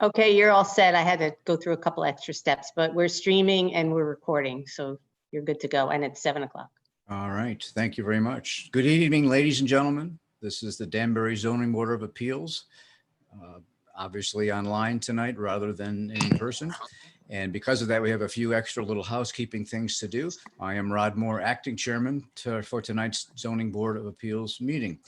Okay, you're all set. I had to go through a couple extra steps, but we're streaming and we're recording, so you're good to go. And it's 7 o'clock. All right, thank you very much. Good evening, ladies and gentlemen. This is the Danbury Zoning Board of Appeals, obviously online tonight rather than in person. And because of that, we have a few extra little housekeeping things to do. I am Rod Moore, acting chairman for tonight's Zoning Board of Appeals meeting.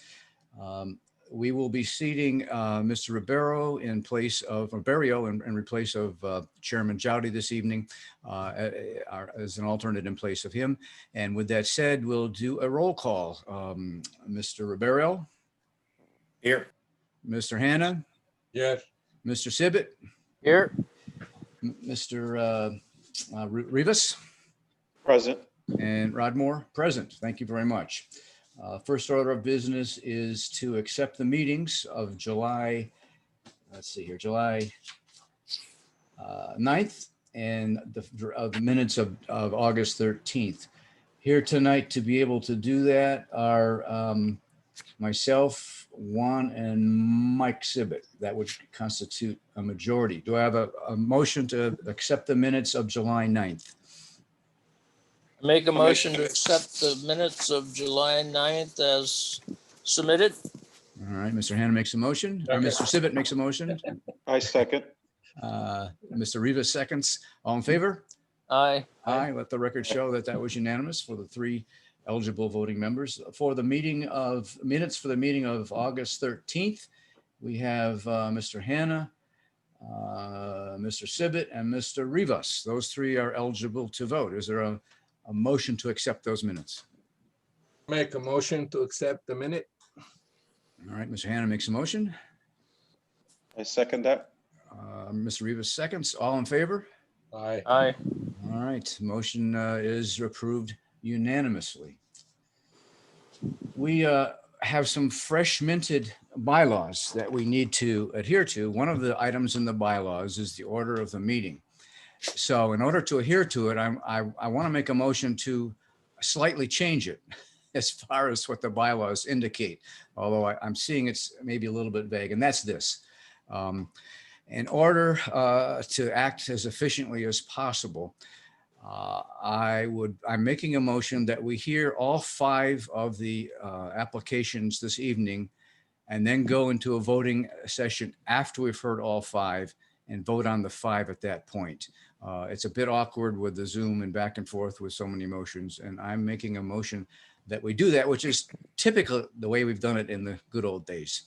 We will be seating Mr. Ribeiro in place of in replace of Chairman Jowdy this evening as an alternate in place of him. And with that said, we'll do a roll call. Mr. Ribeiro? Here. Mr. Hanna? Yes. Mr. Sibbett? Here. Mr. Rivas? Present. And Rod Moore? Present. Thank you very much. First order of business is to accept the meetings of July 9th and the minutes of August 13th. Here tonight to be able to do that are myself, Juan, and Mike Sibbett. That would constitute a majority. Do I have a motion to accept the minutes of July 9th? Make a motion to accept the minutes of July 9th as submitted. All right, Mr. Hanna makes a motion, or Mr. Sibbett makes a motion. I second. Mr. Rivas seconds. All in favor? Aye. Aye. Let the record show that that was unanimous for the three eligible voting members. For the minutes for the meeting of August 13th, we have Mr. Hanna, Mr. Sibbett, and Mr. Rivas. Those three are eligible to vote. Is there a motion to accept those minutes? Make a motion to accept the minute. All right, Mr. Hanna makes a motion. I second that. Mr. Rivas seconds. All in favor? Aye. Aye. All right, motion is approved unanimously. We have some fresh minted bylaws that we need to adhere to. One of the items in the bylaws is the order of the meeting. So in order to adhere to it, I want to make a motion to slightly change it as far as what the bylaws indicate, although I'm seeing it's maybe a little bit vague, and that's this. In order to act as efficiently as possible, I'm making a motion that we hear all 5 of the applications this evening and then go into a voting session after we've heard all 5 and vote on the 5 at that point. It's a bit awkward with the Zoom and back and forth with so many motions, and I'm making a motion that we do that, which is typical the way we've done it in the good old days.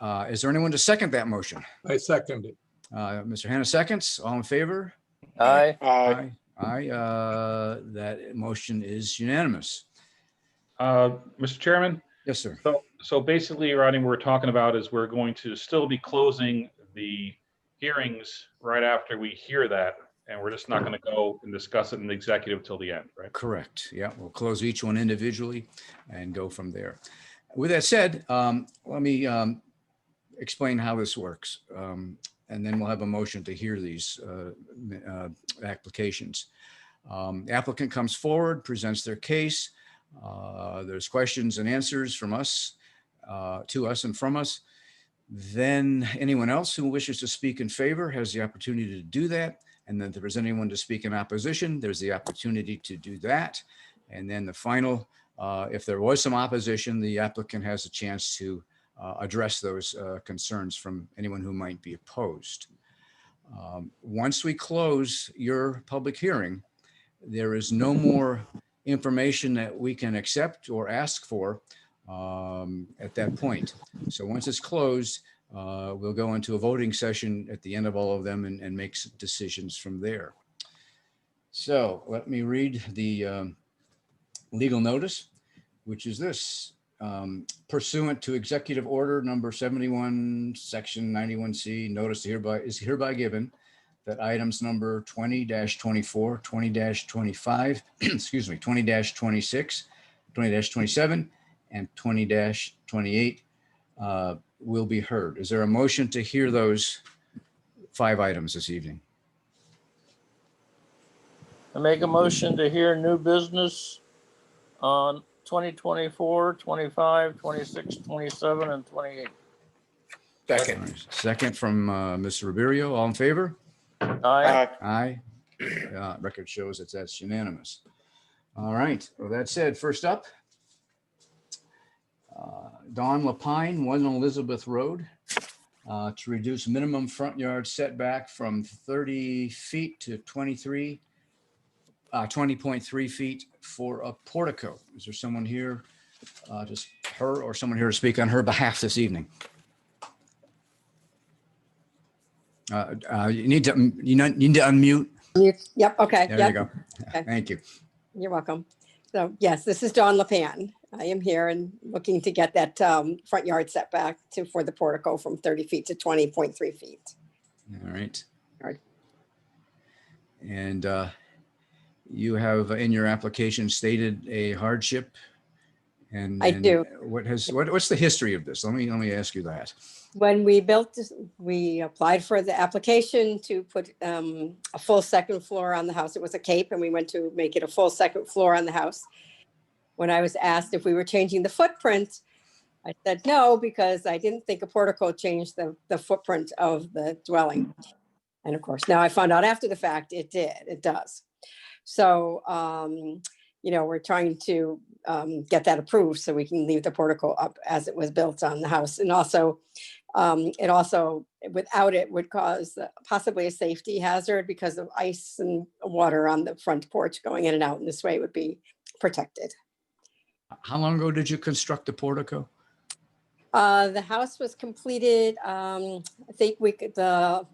Is there anyone to second that motion? I second it. Mr. Hanna seconds. All in favor? Aye. Aye. Aye. That motion is unanimous. Mr. Chairman, Yes, sir. so basically, Rodney, what we're talking about is we're going to still be closing the hearings right after we hear that, and we're just not going to go and discuss it in the executive till the end, right? Correct. Yeah, we'll close each one individually and go from there. With that said, let me explain how this works. And then we'll have a motion to hear these applications. The applicant comes forward, presents their case. There's questions and answers from us, to us and from us. Then anyone else who wishes to speak in favor has the opportunity to do that. And then if there's anyone to speak in opposition, there's the opportunity to do that. And then the final, if there was some opposition, the applicant has a chance to address those concerns from anyone who might be opposed. Once we close your public hearing, there is no more information that we can accept or ask for at that point. So once it's closed, we'll go into a voting session at the end of all of them and make decisions from there. So let me read the legal notice, which is this. Pursuant to Executive Order Number 71, Section 91C, notice is hereby given that items number 20-24, 20-25, excuse me, 20-26, 20-27, and 20-28 will be heard. Is there a motion to hear those 5 items this evening? I make a motion to hear new business on 2024, 25, 26, 27, and 28. All Second. right, second from Mr. Rubio. All in favor? Aye. Aye. Aye. Record shows that's unanimous. All right. Well, that said, first up, Don Lapine, 1 Elizabeth Road, to reduce minimum front yard setback from 30 feet to 20.3 feet for a portico. Is there someone here, just her or someone here to speak on her behalf this evening? You need to unmute. Yep, okay, There you yep, go. Okay. Thank you. you're welcome. So yes, this is Dawn Lepan. I am here and looking to get that front yard setback for the portico from 30 feet to 20.3 feet. All right. All right. And you have in your application stated a hardship. And I do. What's the history of this? Let me ask you that. When we built, we applied for the application to put a full second floor on the house. It was a cape and we went to make it a full second floor on the house. When I was asked if we were changing the footprint, I said no, because I didn't think a portico changed the footprint of the dwelling. And of course, now I found out after the fact, it does. So, we're trying to get that approved so we can leave the portico up as it was built on the house. And also, without it would cause possibly a safety hazard because of ice and water on the front porch going in and out. And this way it would be protected. How long ago did you construct the portico? The house was completed, I think the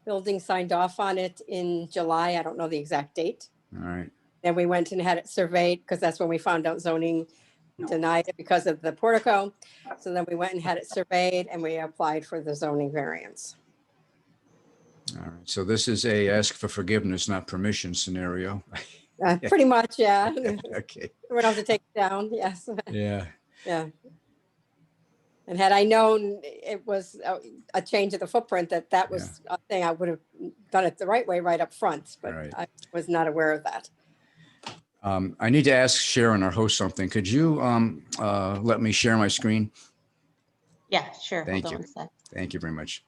building signed off on it in July. I don't know the exact date. All right. Then we went and had it surveyed because that's when we found out zoning denied it because of the portico. So then we went and had it surveyed and we applied for the zoning variance. All right. So this is a ask for forgiveness, not permission scenario. Pretty much, yeah. Okay. We're going to take it down, yes. Yeah. Yeah. And had I known it was a change of the footprint, that was a thing, I would have done it the right way right up front, but Right. I was not aware of that. I need to ask Sharon, our host, something. Could you let me share my screen? Yeah, sure. Thank Hold on you. one sec. Thank you very much.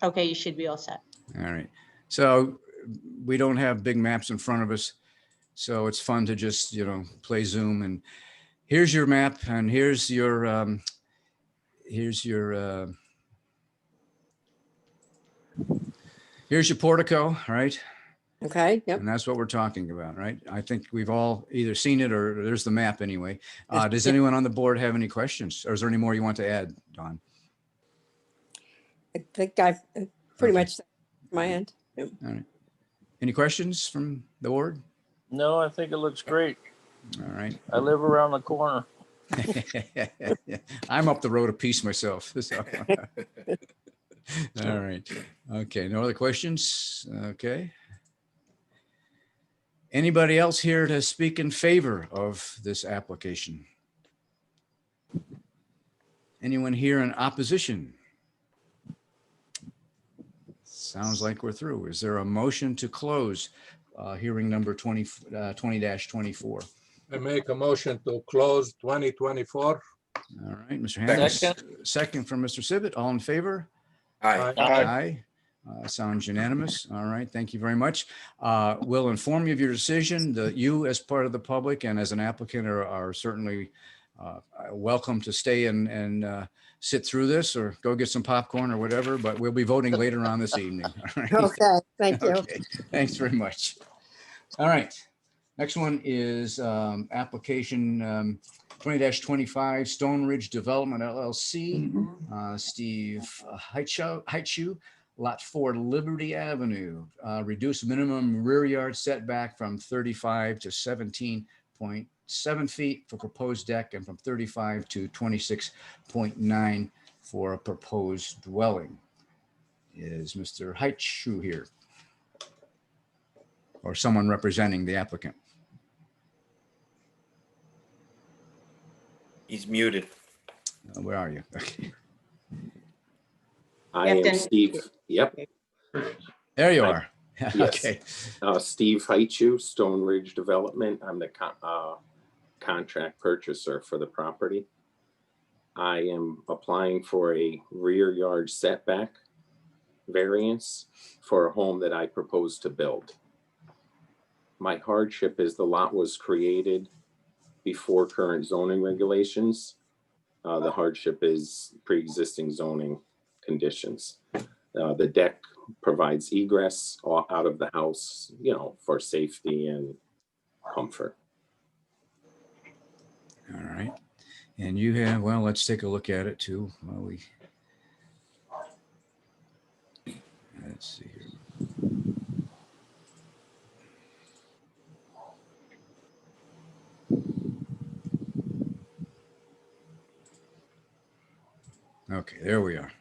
Okay, you should be all set. All right. So we don't have big maps in front of us. So it's fun to just, play Zoom and here's your map and here's your portico, right? Okay, yep. And that's what we're talking about, right? I think we've all either seen it or there's the map anyway. Does anyone on the board have any questions? Or is there any more you want to add, Don? I think I've pretty Okay. much said my end. Yep. All right. Any questions from the board? No, I think it looks great. All right. I live around the corner. I'm up the road a piece myself. So. All right. Okay. No other questions? Okay. Anybody else here to speak in favor of this application? Anyone here in opposition? Sounds like we're through. Is there a motion to close hearing number 20-24? I make a motion to close 2024. All right, Mr. Hammond. Second. Second from Mr. Sibbett. All in favor? Aye. Aye. Sounds unanimous. All right, thank you very much. We'll inform you of your decision. You, as part of the public and as an applicant, are certainly welcome to stay and sit through this or go get some popcorn or whatever, but we'll be voting later on this evening. All right? Okay, thank you. Okay, thanks very much. All right, next one is application 20-25 Stone Ridge Development LLC. Steve Heitschu, Lot 4, Liberty Avenue. Reduce minimum rear yard setback from 35 to 17.7 feet for proposed deck and from 35 to 26.9 for a proposed dwelling. Is Mr. Heitschu here? Or someone representing the applicant? He's muted. Where are you? Okay. I You have am to- Steve. Yep. There you are. Yes. Okay. Steve Heitschu, Stone Ridge Development. I'm the contract purchaser for the property. I am applying for a rear yard setback variance for a home that I propose to build. My hardship is the lot was created before current zoning regulations. The hardship is pre-existing zoning conditions. The deck provides egress out of the house, for safety and comfort. All right. And you have, well, let's take a look at it too. Let's see here. Okay, there we are.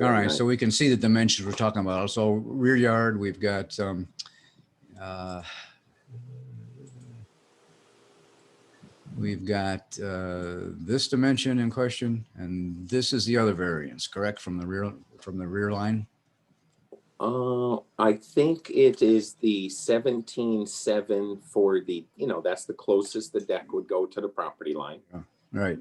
All right, so we can see the dimensions we're talking about. So rear yard, we've got this dimension in question, and this is the other variance, correct, from the rear line? I think it is the 17.7 for the, that's the closest the deck would go to the property line. Right.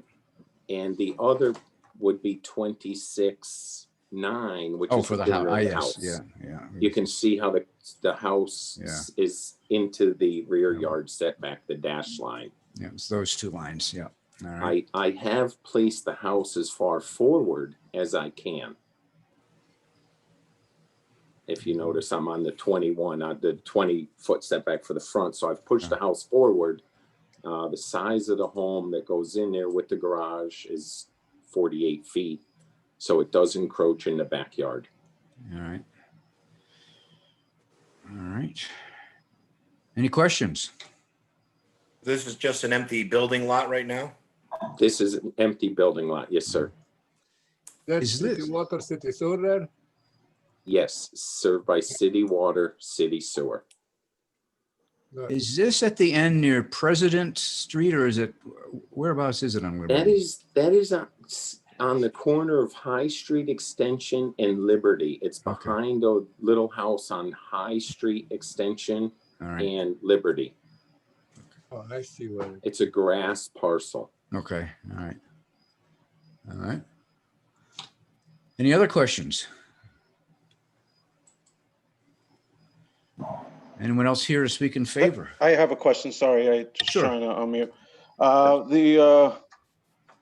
And the other would be 26.9, which Oh, is for the rear of house. Yeah. You can see how the house is into the rear yard setback, the dash line. Yeah, it's those two lines. Yeah. All right. I have placed the house as far forward as I can. If you notice, I'm on the 21, the 20-foot setback for the front. So I've pushed the house forward. The size of the home that goes in there with the garage is 48 feet. So it does encroach in the backyard. All right. All right. Any questions? This is just an empty building lot right now? This is an empty building lot. Yes, sir. There's Is city this- water, city sewer there? Yes, served by city water, city sewer. Good. Is this at the end near President Street, or is it, whereabouts is it on That Liberty? is on the corner of High Street Extension and Liberty. It's Okay. behind a little house on High Street Extension All right. and Liberty. Oh, I see where. It's a grass parcel. Okay. All right. All right. Any other questions? Anyone else here to speak in favor? I have a question. Sorry, I just Sure. trying to unmute.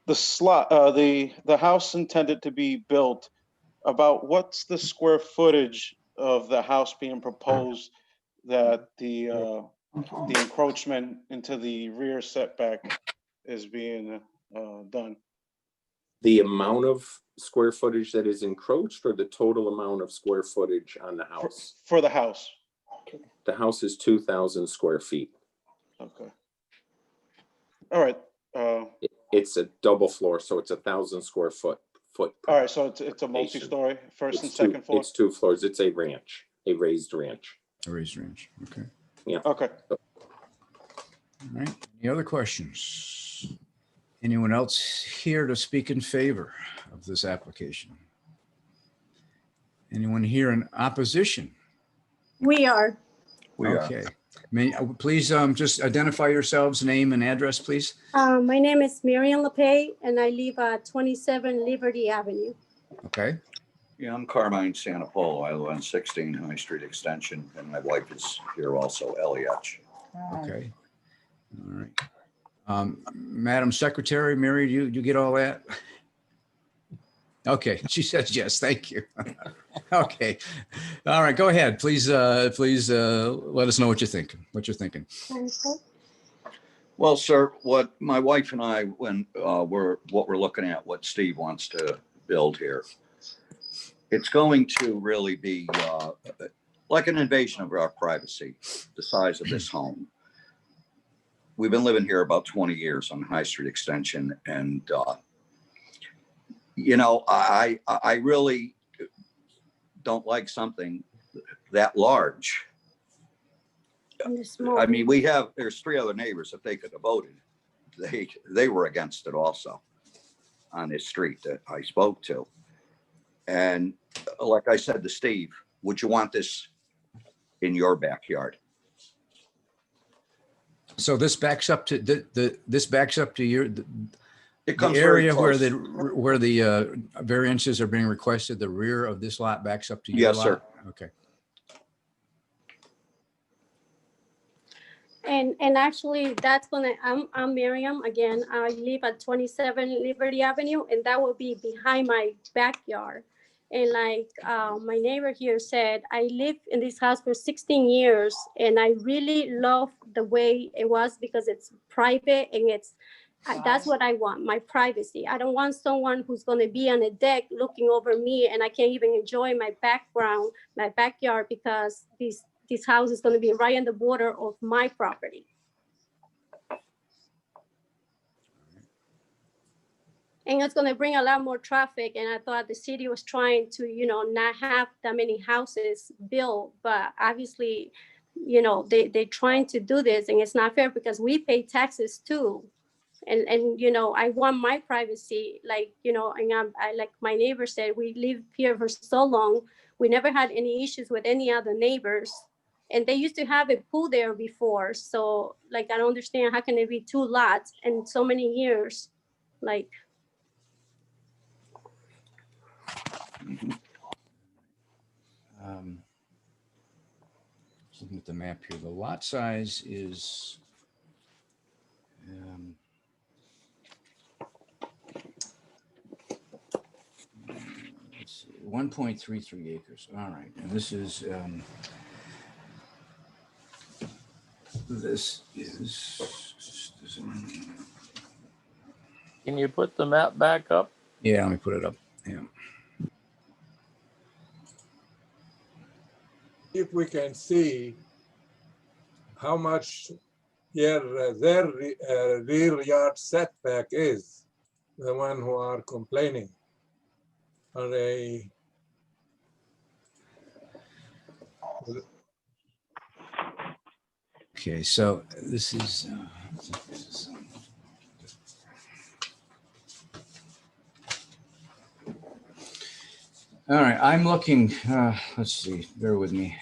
The slot, the house intended to be built, about what's the square footage of the house being proposed that the encroachment into the rear setback is being done? The amount of square footage that is encroached or the total amount of square footage on the house? For the house? The house is 2,000 square feet. Okay. All right. It's a double floor, so it's 1,000 square foot. All right, so it's a multi-story, first and second floor? It's 2 floors. It's a ranch, a raised ranch. A raised range. Okay. Okay. All right. Any other questions? Anyone else here to speak in favor of this application? Anyone here in opposition? We are. Okay. Please just identify yourselves, name and address, please. My name is Marian LePay, and I live at 27 Liberty Avenue. Okay. Yeah, I'm Carmine Santapolo. I live on 16 High Street Extension, and my wife is here also, Eliach. Okay. All right. Madam Secretary, Mary, you get all that? Okay, she says yes, thank you. Okay. All right, go ahead. Please let us know what you're thinking. Well, sir, what my wife and I, when we're looking at what Steve wants to build here, it's going to really be like an invasion of our privacy, the size of this home. We've been living here about 20 years on High Street Extension, and I really don't like something that large. I mean, there's 3 other neighbors. If they could have voted, they were against it also on this street that I spoke to. And like I said to Steve, would you want this in your backyard? So this backs up to this backs up to It The comes very area where close. where the variances are being requested, the rear of this lot backs up to your Yes, sir. lot? Okay. And actually, that's gonna, I'm Miriam again. I live at 27 Liberty Avenue, and that will be behind my backyard. And like my neighbor here said, I lived in this house for 16 years, and I really love the way it was because it's private and it's that's what I want, my privacy. I don't want someone who's gonna be on a deck looking over me, and I can't even enjoy my background, my backyard, because this house is gonna be right on the border of my property. And it's gonna bring a lot more traffic, and I thought the city was trying to, not have that many houses built, but obviously, they're trying to do this, and it's not fair because we pay taxes too. And I want my privacy, and I like my neighbor said, we live here for so long. We never had any issues with any other neighbors. And they used to have a pool there before. So I don't understand, how can it be 2 lots in so many years? Just looking at the map here, the lot size is 1.33 acres. All right, and this is Can you put the map back up? yeah, let me put it up. Yeah. If we can see how much here their rear yard setback is, the one who are complaining. Are they? Okay, so this is. All right, I'm looking, let's see, bear with me.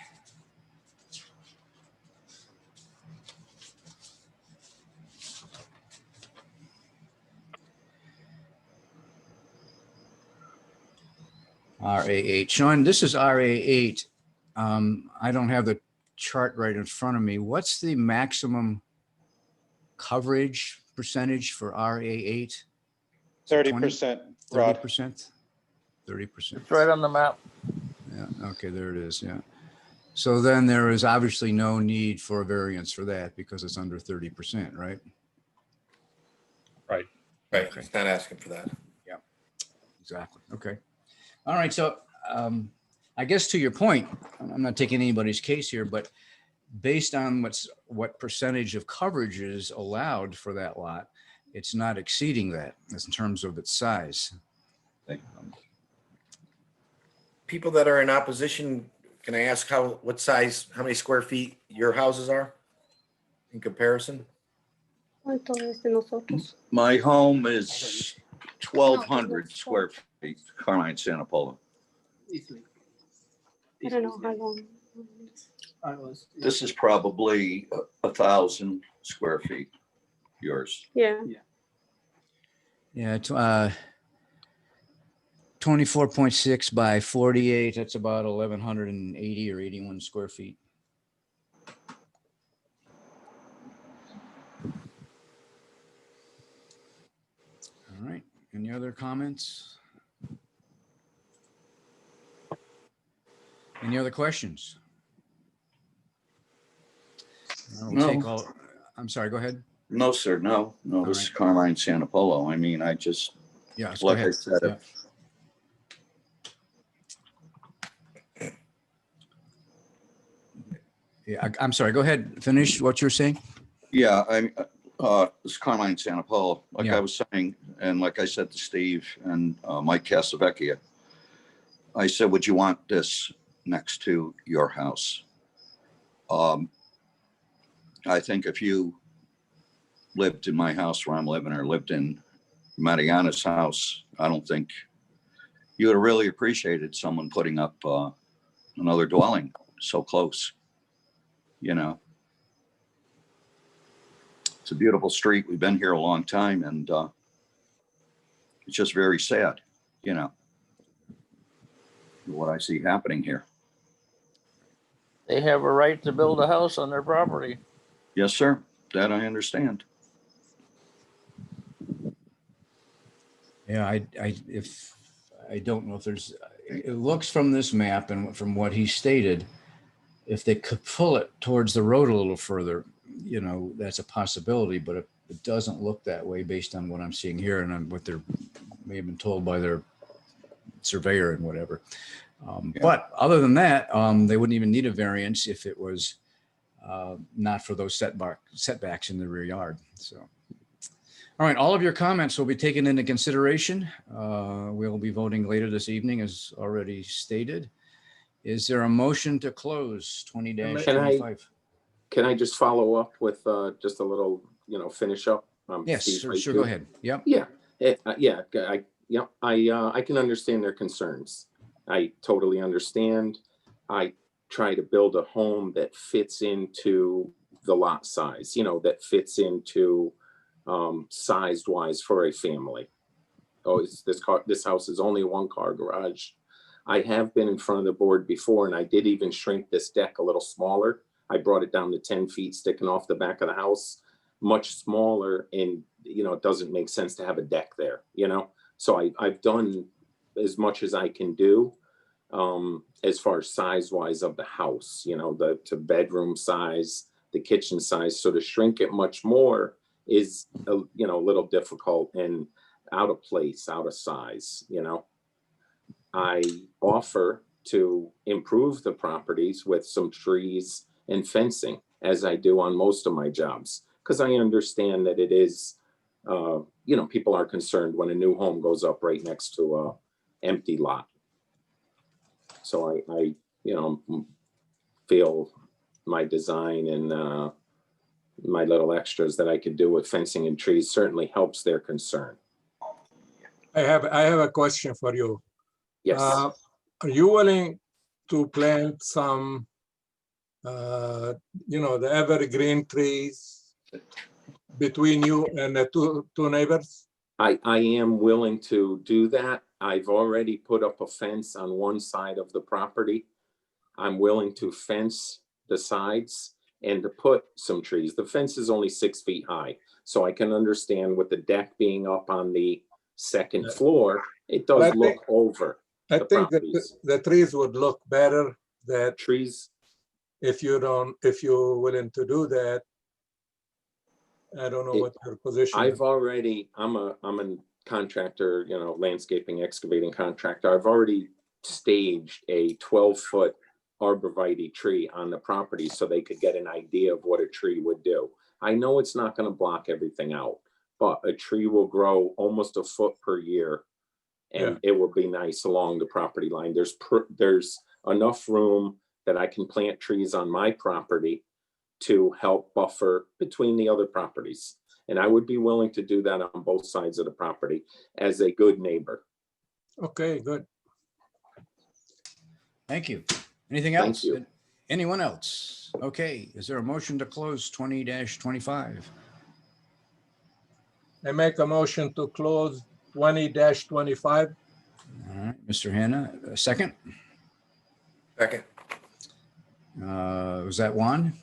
RA8, Sean, this is RA8. I don't have the chart right in front of me. What's the maximum coverage percentage for RA8? 30%, Rod. 30%? 30%. It's right on the map. Yeah, okay, there it is, yeah. So then there is obviously no need for a variance for that because it's under 30%, right? Right, Okay. it's not asking for that. Yeah, exactly, okay. All right, so I guess to your point, I'm not taking anybody's case here, but based on what percentage of coverage is allowed for that lot, it's not exceeding that in terms of its size. People that are in opposition, can I ask how many square feet your houses are in comparison? My home is 1,200 square feet, Carmine Santapolo. I don't know how long. This is probably 1,000 square feet, yours. Yeah. Yeah, 24.6 by 48, that's about 1,180 or 81 square feet. All right, any other comments? Any other questions? No. I'm sorry, go ahead. No, sir, no, this is Carmine Santapolo. I mean, I just, Yeah, go like I ahead. said, Yeah. Yeah, I'm sorry, go ahead, finish what you're saying. yeah, this is Carmine Santapolo, like Yeah. I was saying, and like I said to Steve and Mike Casavecchia, I said, would you want this next to your house? I think if you lived in my house where I'm living or lived in Mariana's house, I don't think you would have really appreciated someone putting up another dwelling so close. You know, it's a beautiful street. We've been here a long time, and It's just very sad, you know, what I see happening here. They have a right to build a house on their property. Yes, sir. That I understand. Yeah, I don't know if there's, it looks from this map and from what he stated, if they could pull it towards the road a little further, you know, that's a possibility, but it doesn't look that way based on what I'm seeing here and on what they're may have been told by their surveyor and whatever. But other than that, they wouldn't even need a variance if it was not for those setbacks in the rear yard. So, all right, all of your comments will be taken into consideration. We'll be voting later this evening, as already stated. Is there a motion to close 20-25? Can I just follow up with just a little, finish up? Yes, Steve, sure, go ahead. Yep. Yeah, I can understand their concerns. I totally understand. I try to build a home that fits into the lot size, that fits into sized wise for a family. Oh, this house is only a 1-car garage. I have been in front of the board before, and I did even shrink this deck a little smaller. I brought it down to 10 feet sticking off the back of the house, much smaller, and it doesn't make sense to have a deck there, So I've done as much as I can do as far as size wise of the house, the bedroom size, the kitchen size. So to shrink it much more is a little difficult and out of place, out of size. I offer to improve the properties with some trees and fencing, as I do on most of my jobs, because I understand that it is, people are concerned when a new home goes up right next to a empty lot. So I feel my design and my little extras that I could do with fencing and trees certainly helps their concern. I have a question for you. Yes. Are you willing to plant some, the evergreen trees between you and the two neighbors? I am willing to do that. I've already put up a fence on one side of the property. I'm willing to fence the sides and to put some trees. The fence is only 6 feet high, so I can understand with the deck being up on the second floor, it does look over. I think that the trees would look better. That trees, if you're willing to do that. I don't know what your position is. I'm a contractor, landscaping, excavating contractor. I've already staged a 12-foot arborvitae tree on the property so they could get an idea of what a tree would do. I know it's not going to block everything out, but a tree will grow almost a foot per year, and it will be nice along the property line. There's enough room that I can plant trees on my property to help buffer between the other properties. And I would be willing to do that on both sides of the property as a good neighbor. Okay, good. Thank you. Anything else? Thank you. Anyone else? Okay, is there a motion to close 20-25? I make a motion to close 20-25. All right, Mr. Hannah, a second? Second. Was that Juan?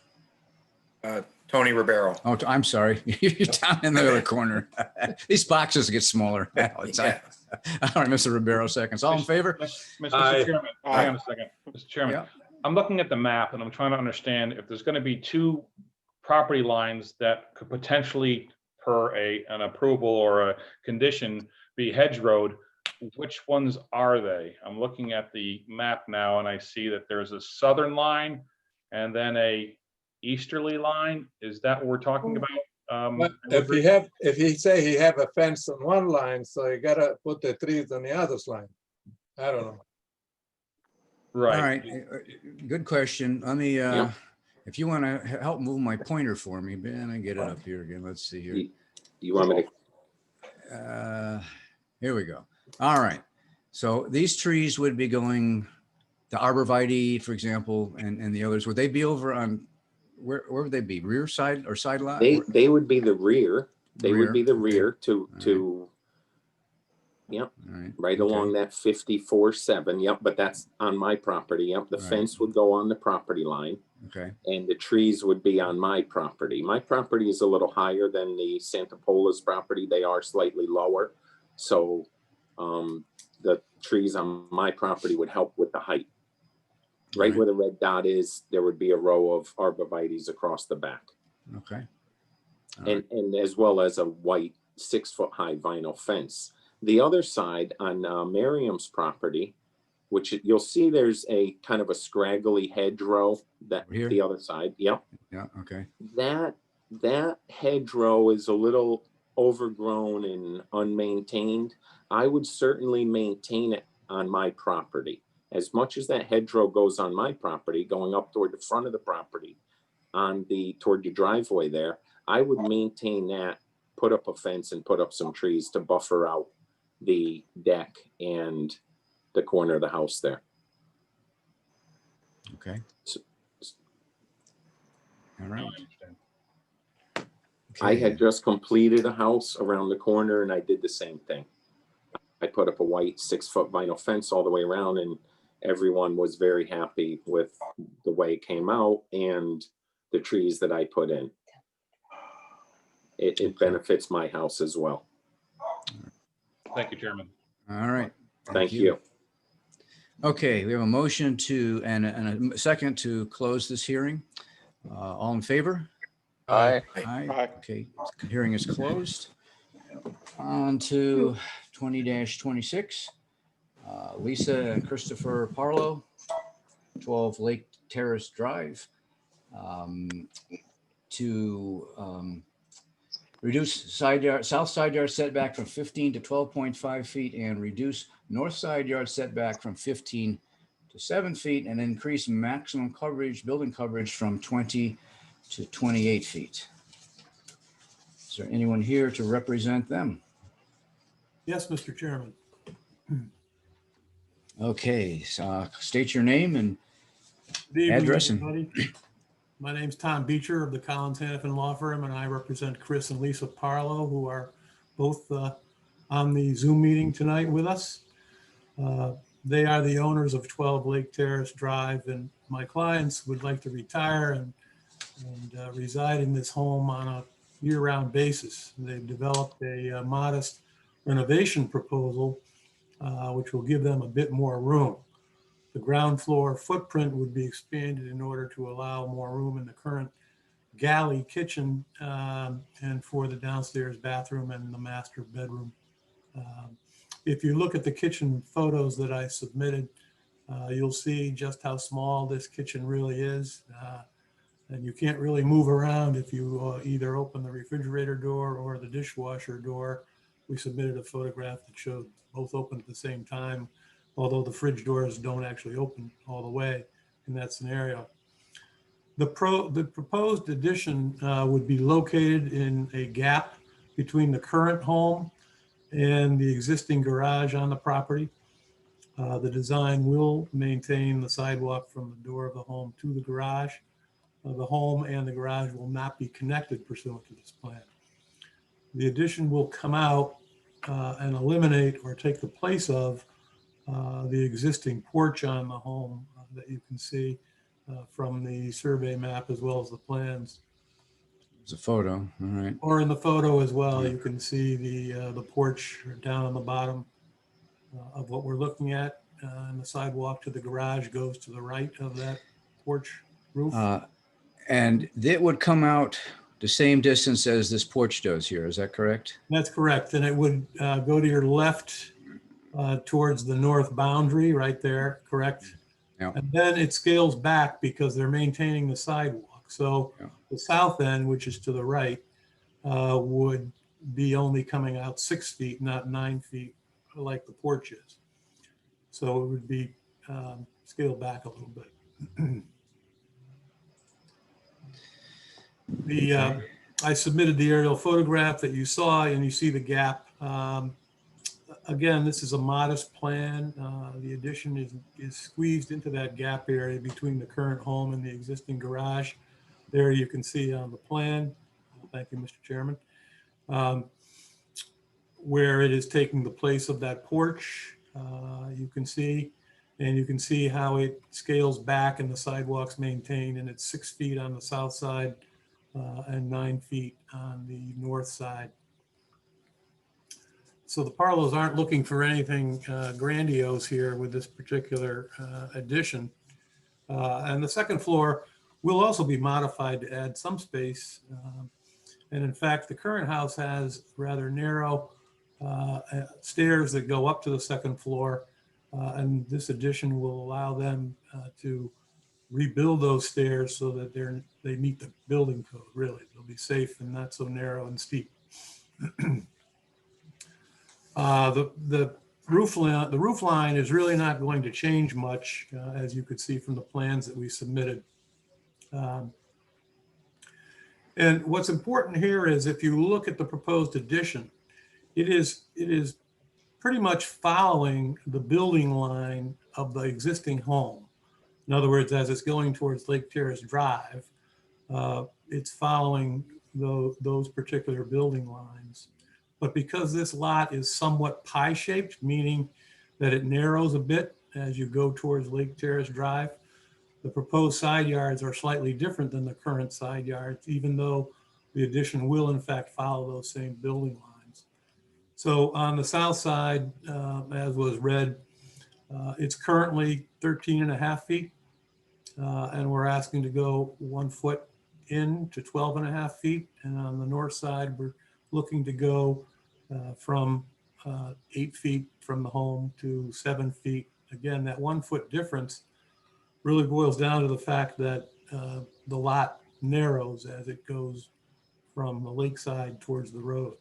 Tony Ribeiro. Oh, I'm sorry. You're down in the other corner. These boxes get smaller. All right, Mr. Ribeiro, seconds. All in favor? Mr. Chairman, hang on a second. Mr. Chairman, Yeah. I'm looking at the map and I'm trying to understand if there's going to be two property lines that could potentially, per an approval or a condition, be hedge road. Which ones are they? I'm looking at the map now and I see that there's a southern line and then a easterly line. Is that what we're talking about? But if he say he have a fence on one line, so you gotta put the trees on the other line. I don't know. Right. All right, good question. Let me, if you want to help move my pointer for me, Ben, I get it up here again. Let's see here. You want me to? Here we go. All right. So these trees would be going, the arborvitae, for example, and the others, would they be over on, where would they be? Rear side or side lot? They would be the rear. They would be the rear to Yep, All right. right okay. along that 54-7. Yep, but that's on my property. Yep, the Right. fence would go on the property line Okay, and the trees would be on my property. My property is a little higher than the Santa Pola's property. They are slightly lower. So the trees on my property would help with the height. Right Right. where the red dot is, there would be a row of arborvitaes across the back. okay. All right. And as well as a white 6-foot-high vinyl fence. The other side on Miriam's property, which you'll see there's a kind of a scraggly hedgerow that Here? the other side. Yep. Yeah, okay. That hedgerow is a little overgrown and unmaintained. I would certainly maintain it on my property. As much as that hedgerow goes on my property, going up toward the front of the property, toward the driveway there, I would maintain that, put up a fence and put up some trees to buffer out the deck and the corner of the house there. Okay. So- All right. I Okay. had just completed a house around the corner and I did the same thing. I put up a white 6-foot vinyl fence all the way around and everyone was very happy with the way it came out and the trees that I put in. It benefits my house as well. Thank you, Chairman. All right. Thank you. Okay, we have a motion and a second to close this hearing. All in favor? Aye. Aye. Aye. Okay, hearing is closed. On to 20-26. Lisa and Christopher Parlow, 12 Lake Terrace Drive. To reduce south side yard setback from 15 to 12.5 feet and reduce north side yard setback from 15 to 7 feet and increase maximum coverage, building coverage from 20 to 28 feet. Is there anyone here to represent them? Yes, Mr. Chairman. Okay, so state your name and Good evening, address and everybody. My name's Tom Beecher of the Collins Hannafin Law Firm, and I represent Chris and Lisa Parlow, who are both on the Zoom meeting tonight with us. They are the owners of 12 Lake Terrace Drive, and my clients would like to retire and reside in this home on a year-round basis. They've developed a modest renovation proposal, which will give them a bit more room. The ground floor footprint would be expanded in order to allow more room in the current galley kitchen and for the downstairs bathroom and the master bedroom. If you look at the kitchen photos that I submitted, you'll see just how small this kitchen really is. And you can't really move around if you either open the refrigerator door or the dishwasher door. We submitted a photograph that showed both open at the same time, although the fridge doors don't actually open all the way in that scenario. The proposed addition would be located in a gap between the current home and the existing garage on the property. The design will maintain the sidewalk from the door of the home to the garage. The home and the garage will not be connected pursuant to this plan. The addition will come out and eliminate or take the place of the existing porch on the home that you can see from the survey map as well as the plans. it's a photo. All right. Or in the photo as well, you can see the porch down on the bottom of what we're looking at. And the sidewalk to the garage goes to the right of that porch roof. And it would come out the same distance as this porch does here. Is that correct? That's correct. And it would go to your left towards the north boundary right there, correct? Yeah. And then it scales back because they're maintaining the sidewalk. So Yeah. the south end, which is to the right, would be only coming out 6 feet, not 9 feet like the porch is. So it would be scaled back a little bit. I submitted the aerial photograph that you saw and you see the gap. Again, this is a modest plan. The addition is squeezed into that gap area between the current home and the existing garage. There you can see on the plan. Thank you, Mr. Chairman. where it is taking the place of that porch. You can see, and you can see how it scales back and the sidewalks maintained, and it's 6 feet on the south side and 9 feet on the north side. So the Parlows aren't looking for anything grandiose here with this particular addition. And the second floor will also be modified to add some space. And in fact, the current house has rather narrow stairs that go up to the second floor. And this addition will allow them to rebuild those stairs so that they meet the building code, really. They'll be safe and not so narrow and steep. The roof line is really not going to change much, as you could see from the plans that we submitted. And what's important here is if you look at the proposed addition, it is pretty much following the building line of the existing home. In other words, as it's going towards Lake Terrace Drive, it's following those particular building lines. But because this lot is somewhat pie-shaped, meaning that it narrows a bit as you go towards Lake Terrace Drive, the proposed side yards are slightly different than the current side yards, even though the addition will in fact follow those same building lines. So on the south side, as was read, it's currently 13.5 feet, and we're asking to go 1 foot in to 12.5 feet. And on the north side, we're looking to go from 8 feet from the home to 7 feet. Again, that 1 foot difference really boils down to the fact that the lot narrows as it goes from the lakeside towards the road.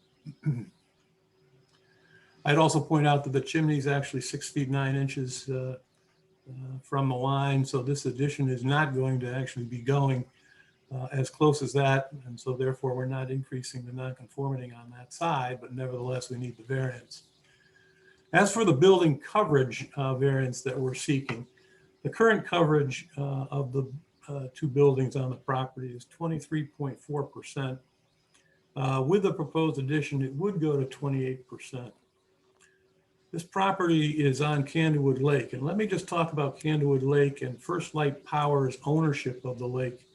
I'd also point out that the chimney is actually 6 feet 9 inches from the line. So this addition is not going to actually be going as close as that. And so therefore we're not increasing the nonconformity on that side, but nevertheless we need the variance. As for the building coverage variance that we're seeking, the current coverage of the two buildings on the property is 23.4%. With the proposed addition, it would go to 28%. This property is on Candlewood Lake. And let me just talk about Candlewood Lake and First Light Power's ownership of the lake,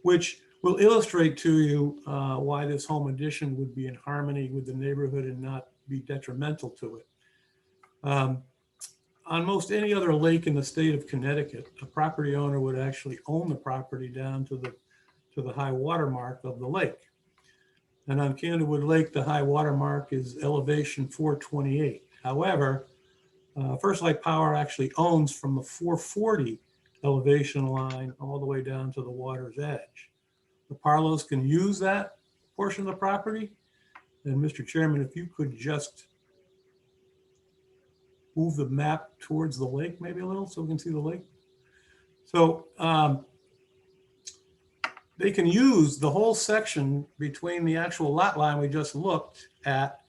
which will illustrate to you why this home addition would be in harmony with the neighborhood and not be detrimental to it. On most any other lake in the state of Connecticut, a property owner would actually own the property down to the high water mark of the lake. And on Candlewood Lake, the high water mark is elevation 428. However, First Light Power actually owns from the 440 elevation line all the way down to the water's edge. The Parlows can use that portion of the property. And Mr. Chairman, if you could just move the map towards the lake maybe a little so we can see the lake. So they can use the whole section between the actual lot line we just looked at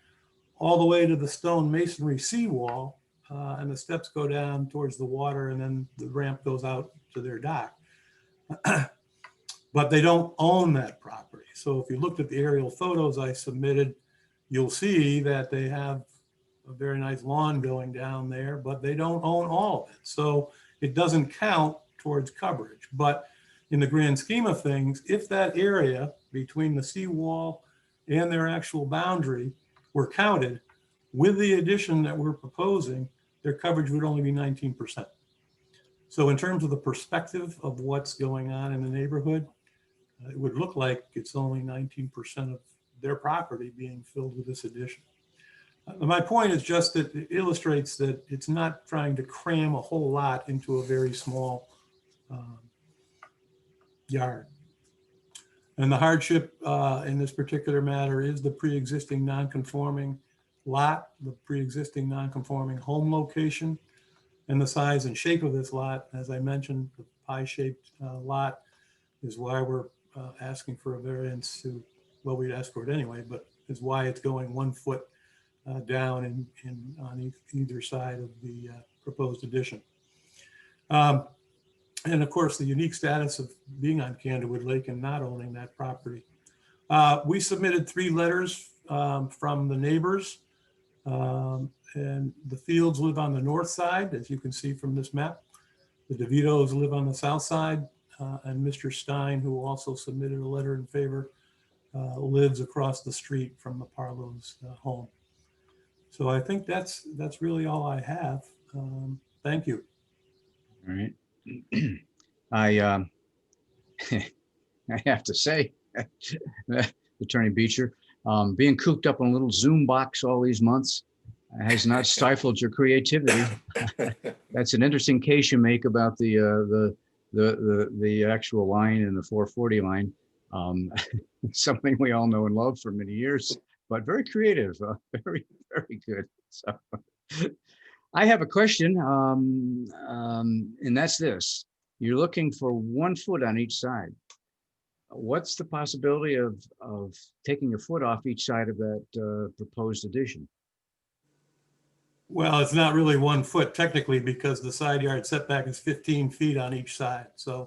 all the way to the stone masonry seawall, and the steps go down towards the water and then the ramp goes out to their dock. But they don't own that property. So if you looked at the aerial photos I submitted, you'll see that they have a very nice lawn going down there, but they don't own all of it. So it doesn't count towards coverage. But in the grand scheme of things, if that area between the seawall and their actual boundary were counted with the addition that we're proposing, their coverage would only be 19%. So in terms of the perspective of what's going on in the neighborhood, it would look like it's only 19% of their property being filled with this addition. My point is just that it illustrates that it's not trying to cram a whole lot into a very small yard. And the hardship in this particular matter is the pre-existing non-conforming lot, the pre-existing non-conforming home location, and the size and shape of this lot. As I mentioned, the pie-shaped lot is why we're asking for a variance to, well, we'd ask for it anyway, but is why it's going 1 foot down on either side of the proposed addition. And of course, the unique status of being on Candlewood Lake and not owning that property. We submitted 3 letters from the neighbors And the Fields live on the north side, as you can see from this map. The DeVitos live on the south side, and Mr. Stein, who also submitted a letter in favor, lives across the street from the Parlow's home. So I think that's really all I have. Thank you. All right. I I have to say, Attorney Beecher, being cooped up in a little Zoom box all these months has not stifled your creativity. That's an interesting case you make about the actual line and the 440 line. Something we all know and love for many years, but very creative, very, very good. So I have a question, and that's this. You're looking for 1 foot on each side. What's the possibility of taking a foot off each side of that proposed addition? Well, it's not really 1 foot technically because the side yard setback is 15 feet on each side. So,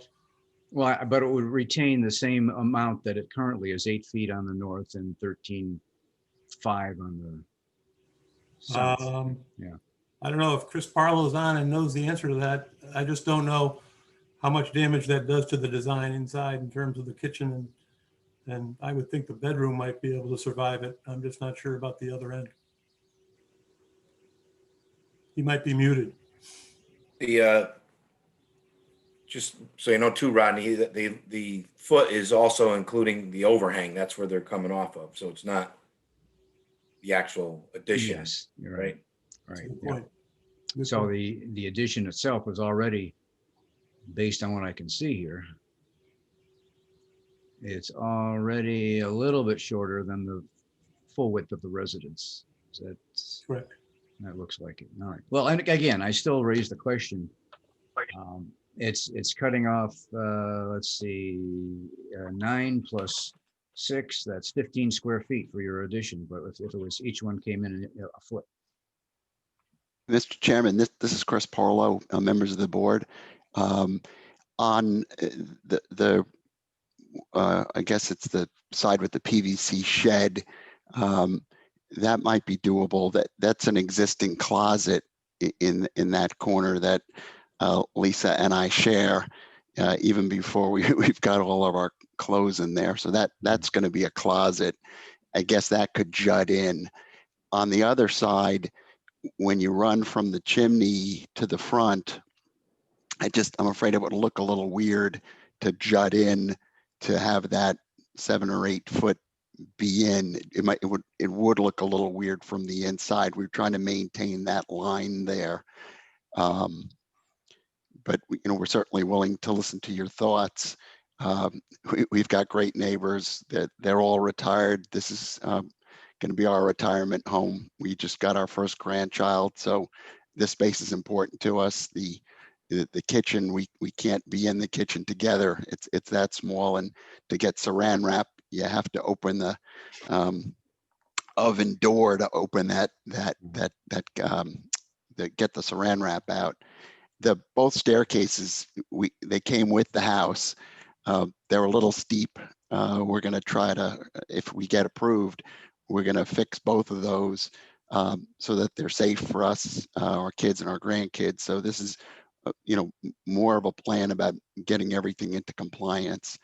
well, but it would retain the same amount that it currently is, 8 feet on the north and 13.5 on the south. Yeah. I don't know if Chris Parlow's on and knows the answer to that. I just don't know how much damage that does to the design inside in terms of the kitchen, and I would think the bedroom might be able to survive it. I'm just not sure about the other end. He might be muted. Just so you know too, Rodney, that the foot is also including the overhang. That's where they're coming off of. So it's not the actual addition. Yes, you're right. Right. Good Yeah. point. Good So point. the addition itself is already, based on what I can see here, it's already a little bit shorter than the full width of the residence. So that's Correct. that looks like it. All right. Well, and again, I still raise the question. It's cutting off. Let's see, 9 plus 6. That's 15 square feet for your addition. But if it was each one came in a foot. Mr. Chairman, this is Chris Parlow, members of the board. On the I guess it's the side with the PVC shed, that might be doable. That's an existing closet in that corner that Lisa and I share, even before we've got all of our clothes in there. So that's going to be a closet. I guess that could jut in. On the other side, when you run from the chimney to the front, I'm afraid it would look a little weird to jut in, to have that 7 or 8 foot be in. It would look a little weird from the inside. We're trying to maintain that line there. But we're certainly willing to listen to your thoughts. We've got great neighbors that they're all retired. This is going to be our retirement home. We just got our first grandchild, so this space is important to us. The kitchen, we can't be in the kitchen together. It's that small, and to get saran wrap, you have to open the oven door to open that get the saran wrap out. Both staircases, they came with the house. They're a little steep. We're going to try to, if we get approved, we're going to fix both of those so that they're safe for us, our kids and our grandkids. So this is, more of a plan about getting everything into compliance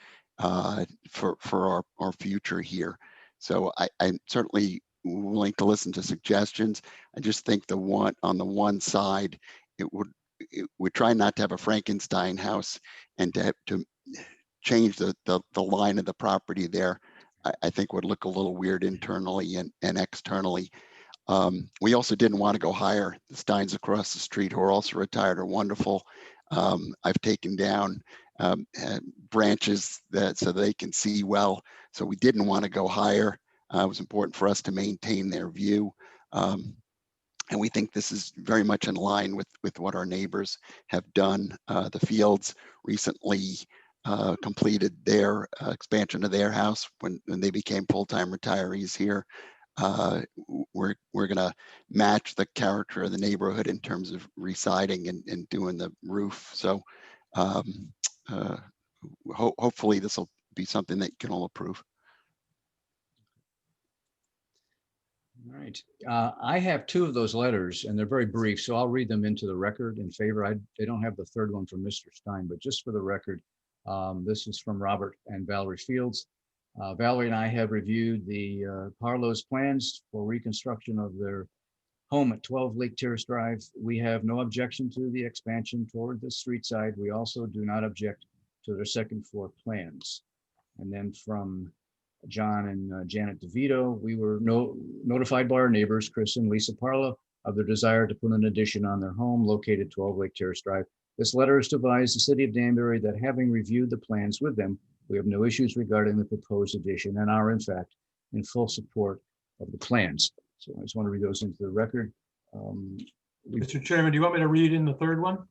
for our future here. So I'm certainly willing to listen to suggestions. I just think on the one side, we're trying not to have a Frankenstein house, and to change the line of the property there, I think would look a little weird internally and externally. We also didn't want to go higher. The Steins across the street, who are also retired, are wonderful. I've taken down branches so they can see well. So we didn't want to go higher. It was important for us to maintain their view. And we think this is very much in line with what our neighbors have done. The Fields recently completed their expansion of their house when they became full-time retirees here. We're going to match the character of the neighborhood in terms of residing and doing the roof. So hopefully this will be something that you can all approve. All right. I have two of those letters and they're very brief, so I'll read them into the record in favor. They don't have the third one from Mr. Stein, but just for the record, this is from Robert and Valerie Fields. Valerie and I have reviewed the Parlow's plans for reconstruction of their home at 12 Lake Terrace Drive. We have no objection to the expansion toward the street side. We also do not object to their second floor plans. And then from John and Janet DeVito, we were notified by our neighbors, Chris and Lisa Parlow, of their desire to put an addition on their home located 12 Lake Terrace Drive. This letter is to advise the city of Danbury that having reviewed the plans with them, we have no issues regarding the proposed addition and are in fact in full support of the plans. So I just want to read those into the record. Mr. Chairman, do you want me to read in the third one?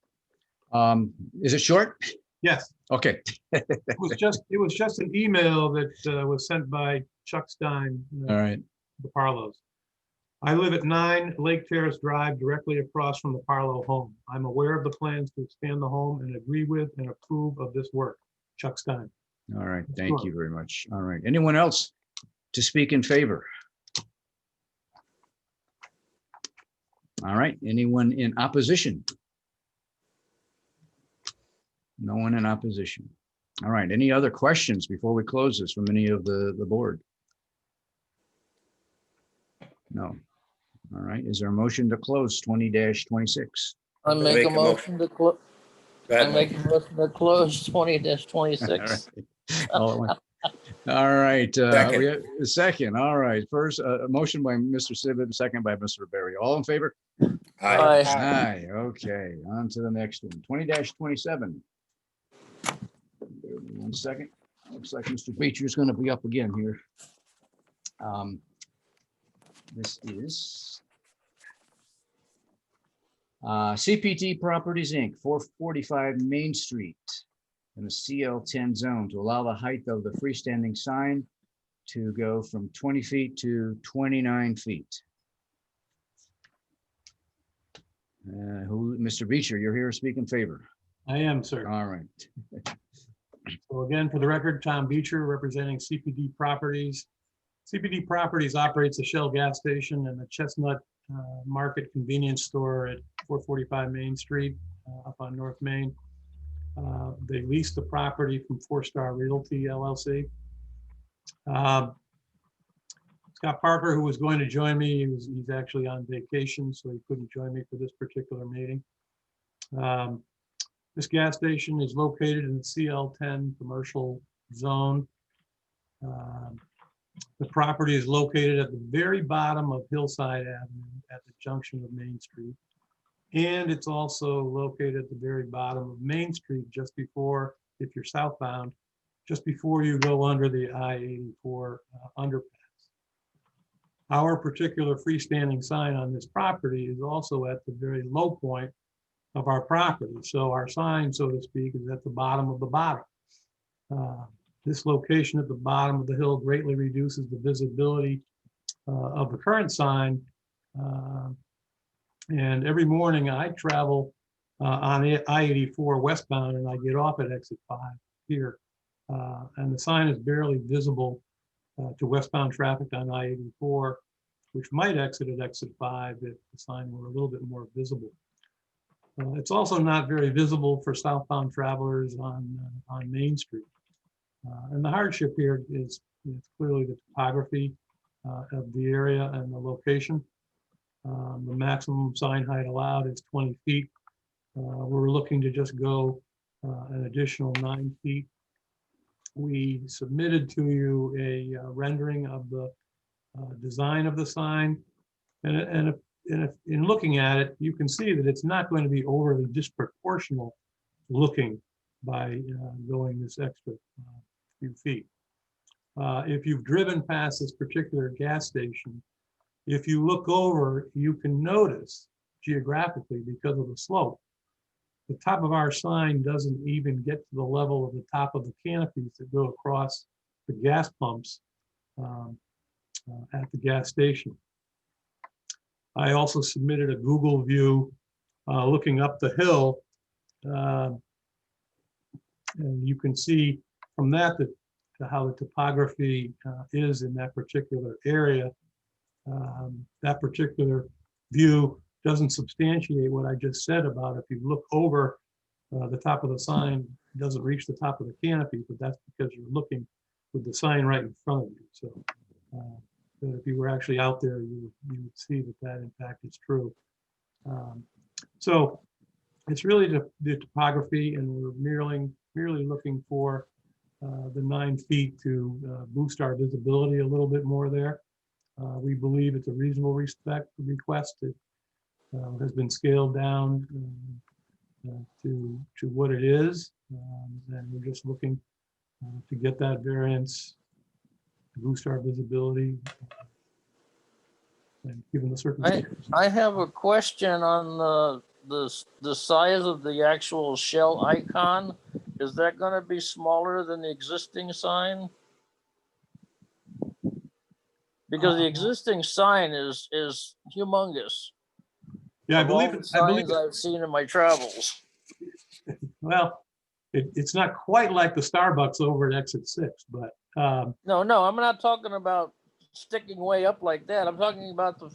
Is it short? Yes. Okay. It was just an email that was sent by Chuck Stein. All right. The Parlows. I live at 9 Lake Terrace Drive, directly across from the Parlow home. I'm aware of the plans to expand the home and agree with and approve of this work. Chuck Stein. All right. Thank you very much. All right. Anyone else to speak in favor? All right. Anyone in opposition? No one in opposition. All right. Any other questions before we close this from any of the board? No. All right. Is there a motion to close 20-26? I make a motion to close. I make a motion to close 20-26. All right. Second. We have a second. All right. First, a motion by Mr. Sibbett, second by Mr. Berry. All in favor? Aye. Aye. Okay. On to the next one. 20-27. 1 second. Looks like Mr. Beecher is going to be up again here. This is CPT Properties, Inc., 445 Main Street in the CL10 zone to allow the height of the freestanding sign to go from 20 feet to 29 feet. Mr. Beecher, you're here to speak in favor. I am, sir. All right. So again, for the record, Tom Beecher representing CPD Properties. CPD Properties operates a Shell gas station and the Chestnut Market convenience store at 445 Main Street up on North Main. They lease the property from Four Star Realty LLC. Scott Parker, who was going to join me, he's actually on vacation, so he couldn't join me for this particular meeting. This gas station is located in the CL10 commercial zone. The property is located at the very bottom of Hillside Avenue at the junction of Main Street. And it's also located at the very bottom of Main Street, just before, if you're southbound, just before you go under the I-84 underpass. Our particular freestanding sign on this property is also at the very low point of our property. So our sign, so to speak, is at the bottom of the bottom. This location at the bottom of the hill greatly reduces the visibility of the current sign. And every morning I travel on the I-84 westbound and I get off at exit 5 here. And the sign is barely visible to westbound traffic on I-84, which might exit at exit 5 if the sign were a little bit more visible. It's also not very visible for southbound travelers on Main Street. And the hardship here is clearly the topography of the area and the location. The maximum sign height allowed is 20 feet. We're looking to just go an additional 9 feet. We submitted to you a rendering of the design of the sign. And if in looking at it, you can see that it's not going to be overly disproportional looking by going this extra few feet. If you've driven past this particular gas station, if you look over, you can notice geographically, because of the slope, the top of our sign doesn't even get to the level of the top of the canopies that go across the gas pumps at the gas station. I also submitted a Google view looking up the hill. And you can see from that how the topography is in that particular area. That particular view doesn't substantiate what I just said about if you look over the top of the sign, it doesn't reach the top of the canopy, but that's because you're looking with the sign right in front of you. So but if you were actually out there, you would see that that in fact is true. So it's really the topography, and we're merely looking for the 9 feet to boost our visibility a little bit more there. We believe it's a reasonable request. It has been scaled down to what it is, and we're just looking to get that variance to boost our visibility. And given the circumstances. I have a question on the size of the actual shell icon. Is that going to be smaller than the existing sign? Because the existing sign is humongous. Yeah, I Of all believe the it. I believe signs I've seen in my travels. Well, it's not quite like the Starbucks over at exit 6, but No, I'm not talking about sticking way up like that. I'm talking about the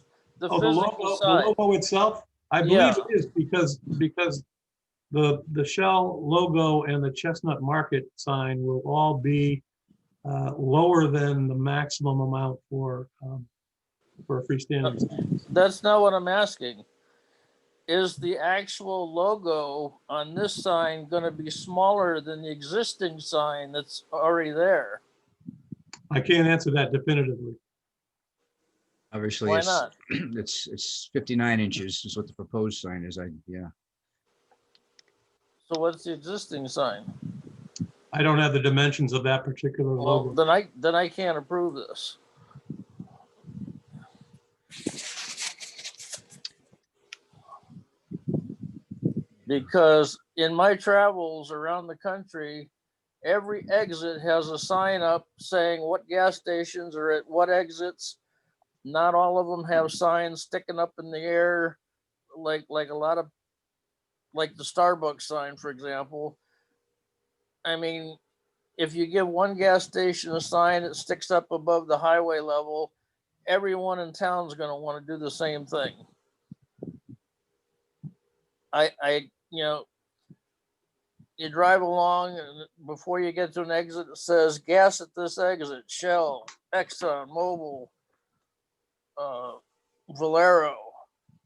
the physical side. logo itself, I believe it is because the Shell logo and the Chestnut Market sign will all be lower than the maximum amount for a freestanding sign. That's not what I'm asking. Is the actual logo on this sign going to be smaller than the existing sign that's already there? I can't answer that definitively. Obviously, Why it's, not? it's 59 inches is what the proposed sign is. Yeah. So what's the existing sign? I don't have the dimensions of that particular Well, logo. then I can't approve this. Because in my travels around the country, every exit has a sign up saying what gas stations are at what exits. Not all of them have signs sticking up in the air, like a lot of, like the Starbucks sign, for example. I mean, if you give one gas station a sign that sticks up above the highway level, everyone in town is going to want to do the same thing. You drive along, and before you get to an exit, it says gas at this exit, Shell, Exxon, Mobil, Valero.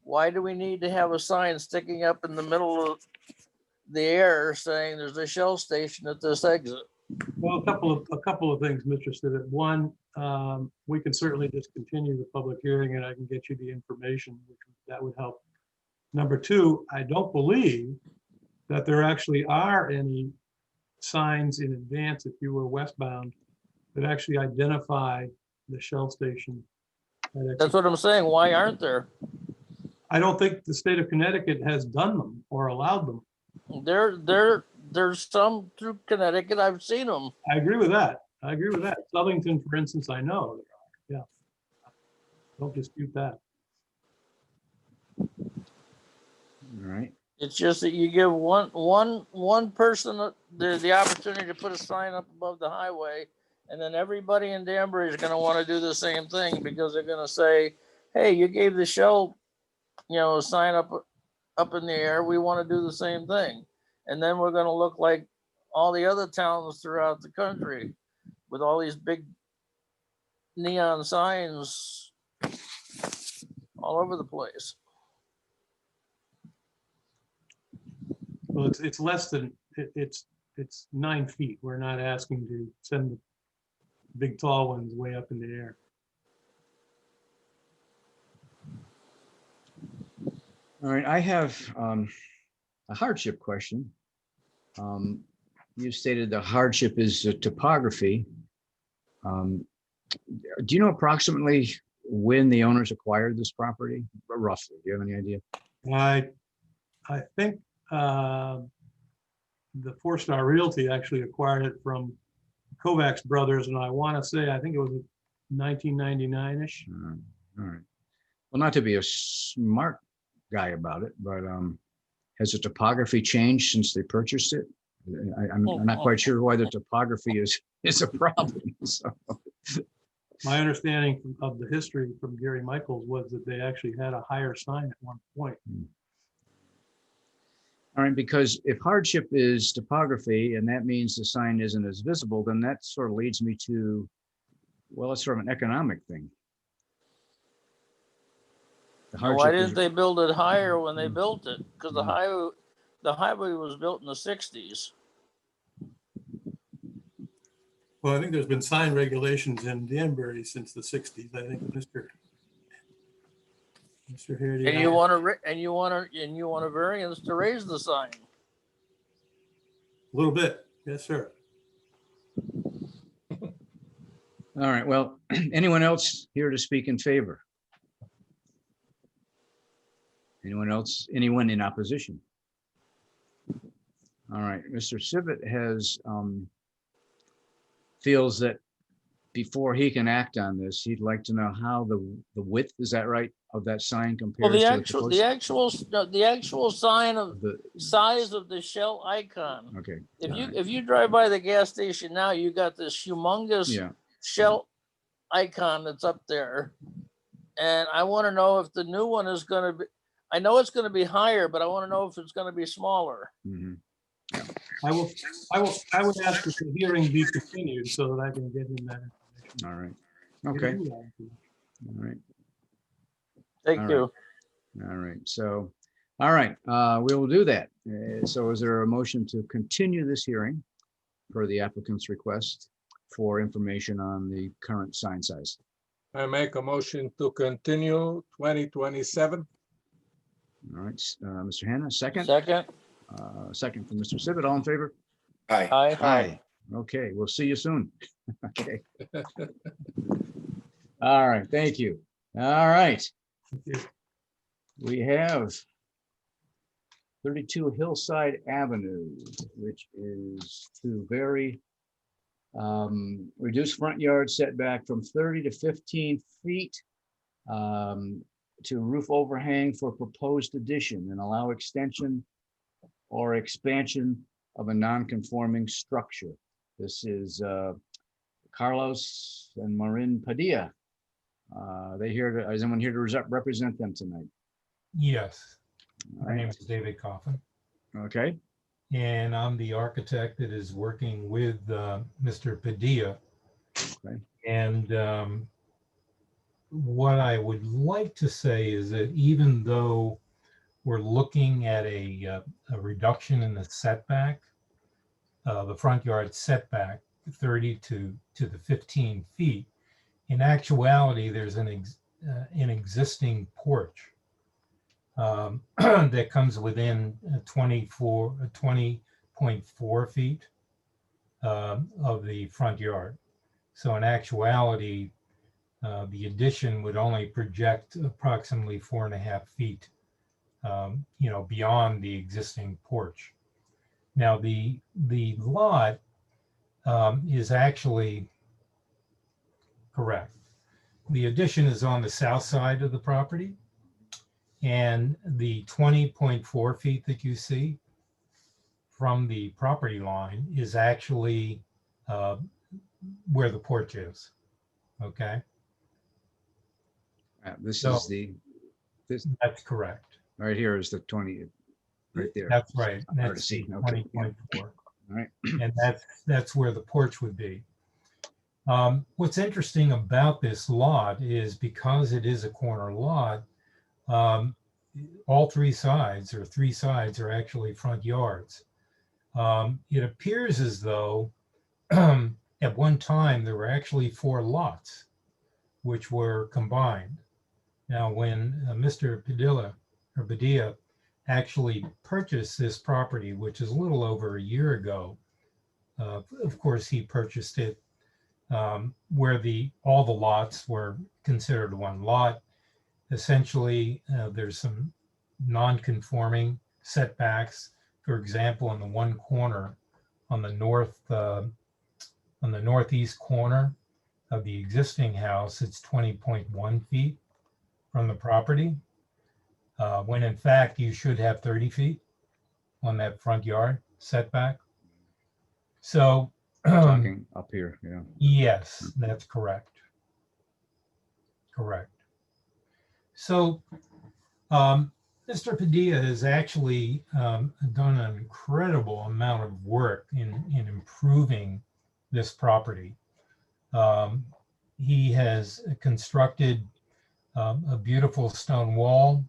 Why do we need to have a sign sticking up in the middle of the air saying there's a Shell station at this exit? Well, a couple of things, Mr. Stivitt. One, we can certainly just continue the public hearing, and I can get you the information, that would help. Number two, I don't believe that there actually are any signs in advance, if you were westbound, that actually identify the Shell station. That's what I'm saying. Why aren't there? I don't think the state of Connecticut has done them or allowed them. There's some through Connecticut. I've seen them. I agree with that. Southington, for instance, I know there are. Yeah. Don't dispute that. All right. It's just that you give one person the opportunity to put a sign up above the highway, and then everybody in Danbury is going to want to do the same thing because they're going to say, "Hey, you gave the Shell, a sign up in the air. We want to do the same thing," and then we're going to look like all the other towns throughout the country with all these big neon signs all over the place. Well, it's less than, it's 9 feet. We're not asking to send the big tall ones way up in the air. All right. I have a hardship question. You stated the hardship is topography. Do you know approximately when the owners acquired this property? Roughly, do you have any idea? I think the Four Star Realty actually acquired it from Kovacs Brothers, and I want to say, I think it was 1999-ish. All right. Well, not to be a smart guy about it, but has the topography changed since they purchased it? I'm not quite sure why the topography is a problem. So. My understanding of the history from Gary Michaels was that they actually had a higher sign at one point. All right, because if hardship is topography and that means the sign isn't as visible, then that sort of leads me to, well, it's sort of an economic thing. The Now, why hardship is- didn't they build it higher when they built it? Because the highway was built in the 60s. Well, I think there's been sign regulations in Danbury since the 60s. I think Mr. Hardy. And you want a variance to raise the sign. A little bit. Yes, sir. All right, well, anyone else here to speak in favor? Anyone else, anyone in opposition? All right, Mr. Sibbett has, feels that before he can act on this, he'd like to know how the width, is that right, of that sign compares Well, to the actual sign of the size of the Shell icon. okay. If you drive by the gas station now, you got this humongous Yeah, Shell icon that's up there. And I want to know if the new one is going to be, I know it's going to be higher, but I want to know if it's going to be smaller. mhm. I would ask that the hearing be continued so that I can get him that information. All right, okay, all right. Thank All you. All right, so, all right, we will do that. So is there a motion to continue this hearing per the applicant's request for information on the current sign size? I make a motion to continue 2027. All right, Mr. Hannah, second? Second. Second from Mr. Sibbett, all in favor? Aye. Aye. Okay, we'll see you soon. Okay. All right, thank you. All right. We have 32 Hillside Avenue, which is to vary reduce front yard setback from 30 to 15 feet to roof overhang for proposed addition and allow extension or expansion of a non-conforming structure. This is Carlos and Marin Padilla. Is anyone here to represent them tonight? Yes, All my right. name is David Coffin, Okay, and I'm the architect that is working with Mr. Padilla. Okay. And what I would like to say is that even though we're looking at a reduction in the setback, the front yard setback, 30 to the 15 feet, in actuality, there's an existing porch that comes within 20.4 feet of the front yard. So in actuality, the addition would only project approximately 4.5 feet, beyond the existing porch. Now the lot is actually correct. The addition is on the south side of the property, and the 20.4 feet that you see from the property line is actually where the porch is. Okay. this So- is this That's correct. right here is the 20, right there. That's right. Hard to That's see. the Okay, yeah. 20.4. All right. And that's where the porch would be. What's interesting about this lot is because it is a corner lot, all three sides are actually front yards. It appears as though at one time there were actually 4 lots which were combined. Now, when Mr. Padilla actually purchased this property, which is a little over a year ago, of course, he purchased it where all the lots were considered one lot. Essentially, there's some non-conforming setbacks. For example, in the one corner on the northeast corner of the existing house, it's 20.1 feet from the property, when in fact you should have 30 feet on that front yard setback. So Talking up here, yeah. yes, that's correct. correct. So Mr. Padilla has actually done an incredible amount of work in improving this property. He has constructed a beautiful stone wall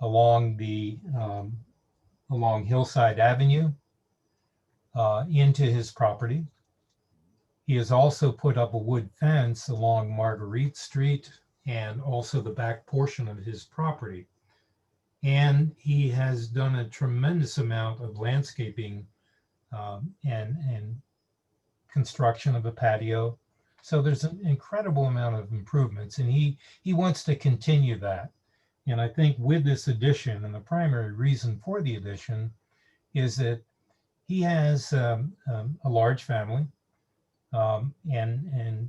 along along Hillside Avenue into his property. He has also put up a wood fence along Marguerite Street and also the back portion of his property. And he has done a tremendous amount of landscaping and construction of a patio. So there's an incredible amount of improvements, and he wants to continue that. And I think with this addition, and the primary reason for the addition is that he has a large family and a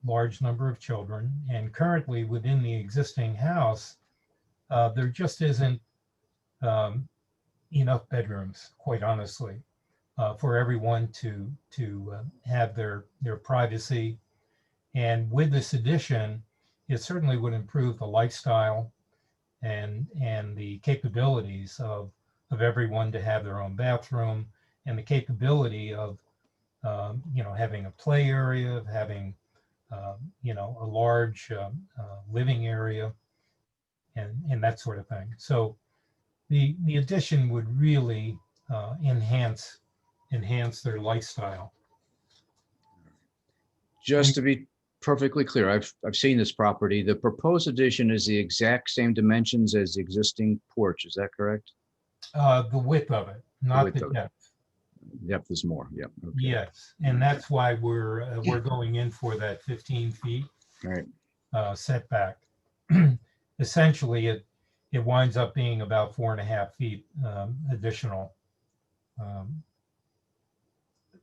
large number of children. And currently within the existing house, there just isn't enough bedrooms, quite honestly, for everyone to have their privacy. And with this addition, it certainly would improve the lifestyle and the capabilities of everyone to have their own bathroom, and the capability of having a play area, of having a large living area, and that sort of thing. So the addition would really enhance their lifestyle. Just to be perfectly clear, I've seen this property. The proposed addition is the exact same dimensions as the existing porch. Is that correct? The width of it, not width the of it. depth. Depth is more. Yep. Okay. Yes, and that's why we're going in for that 15 feet Right. setback. Essentially, it winds up being about 4.5 feet additional.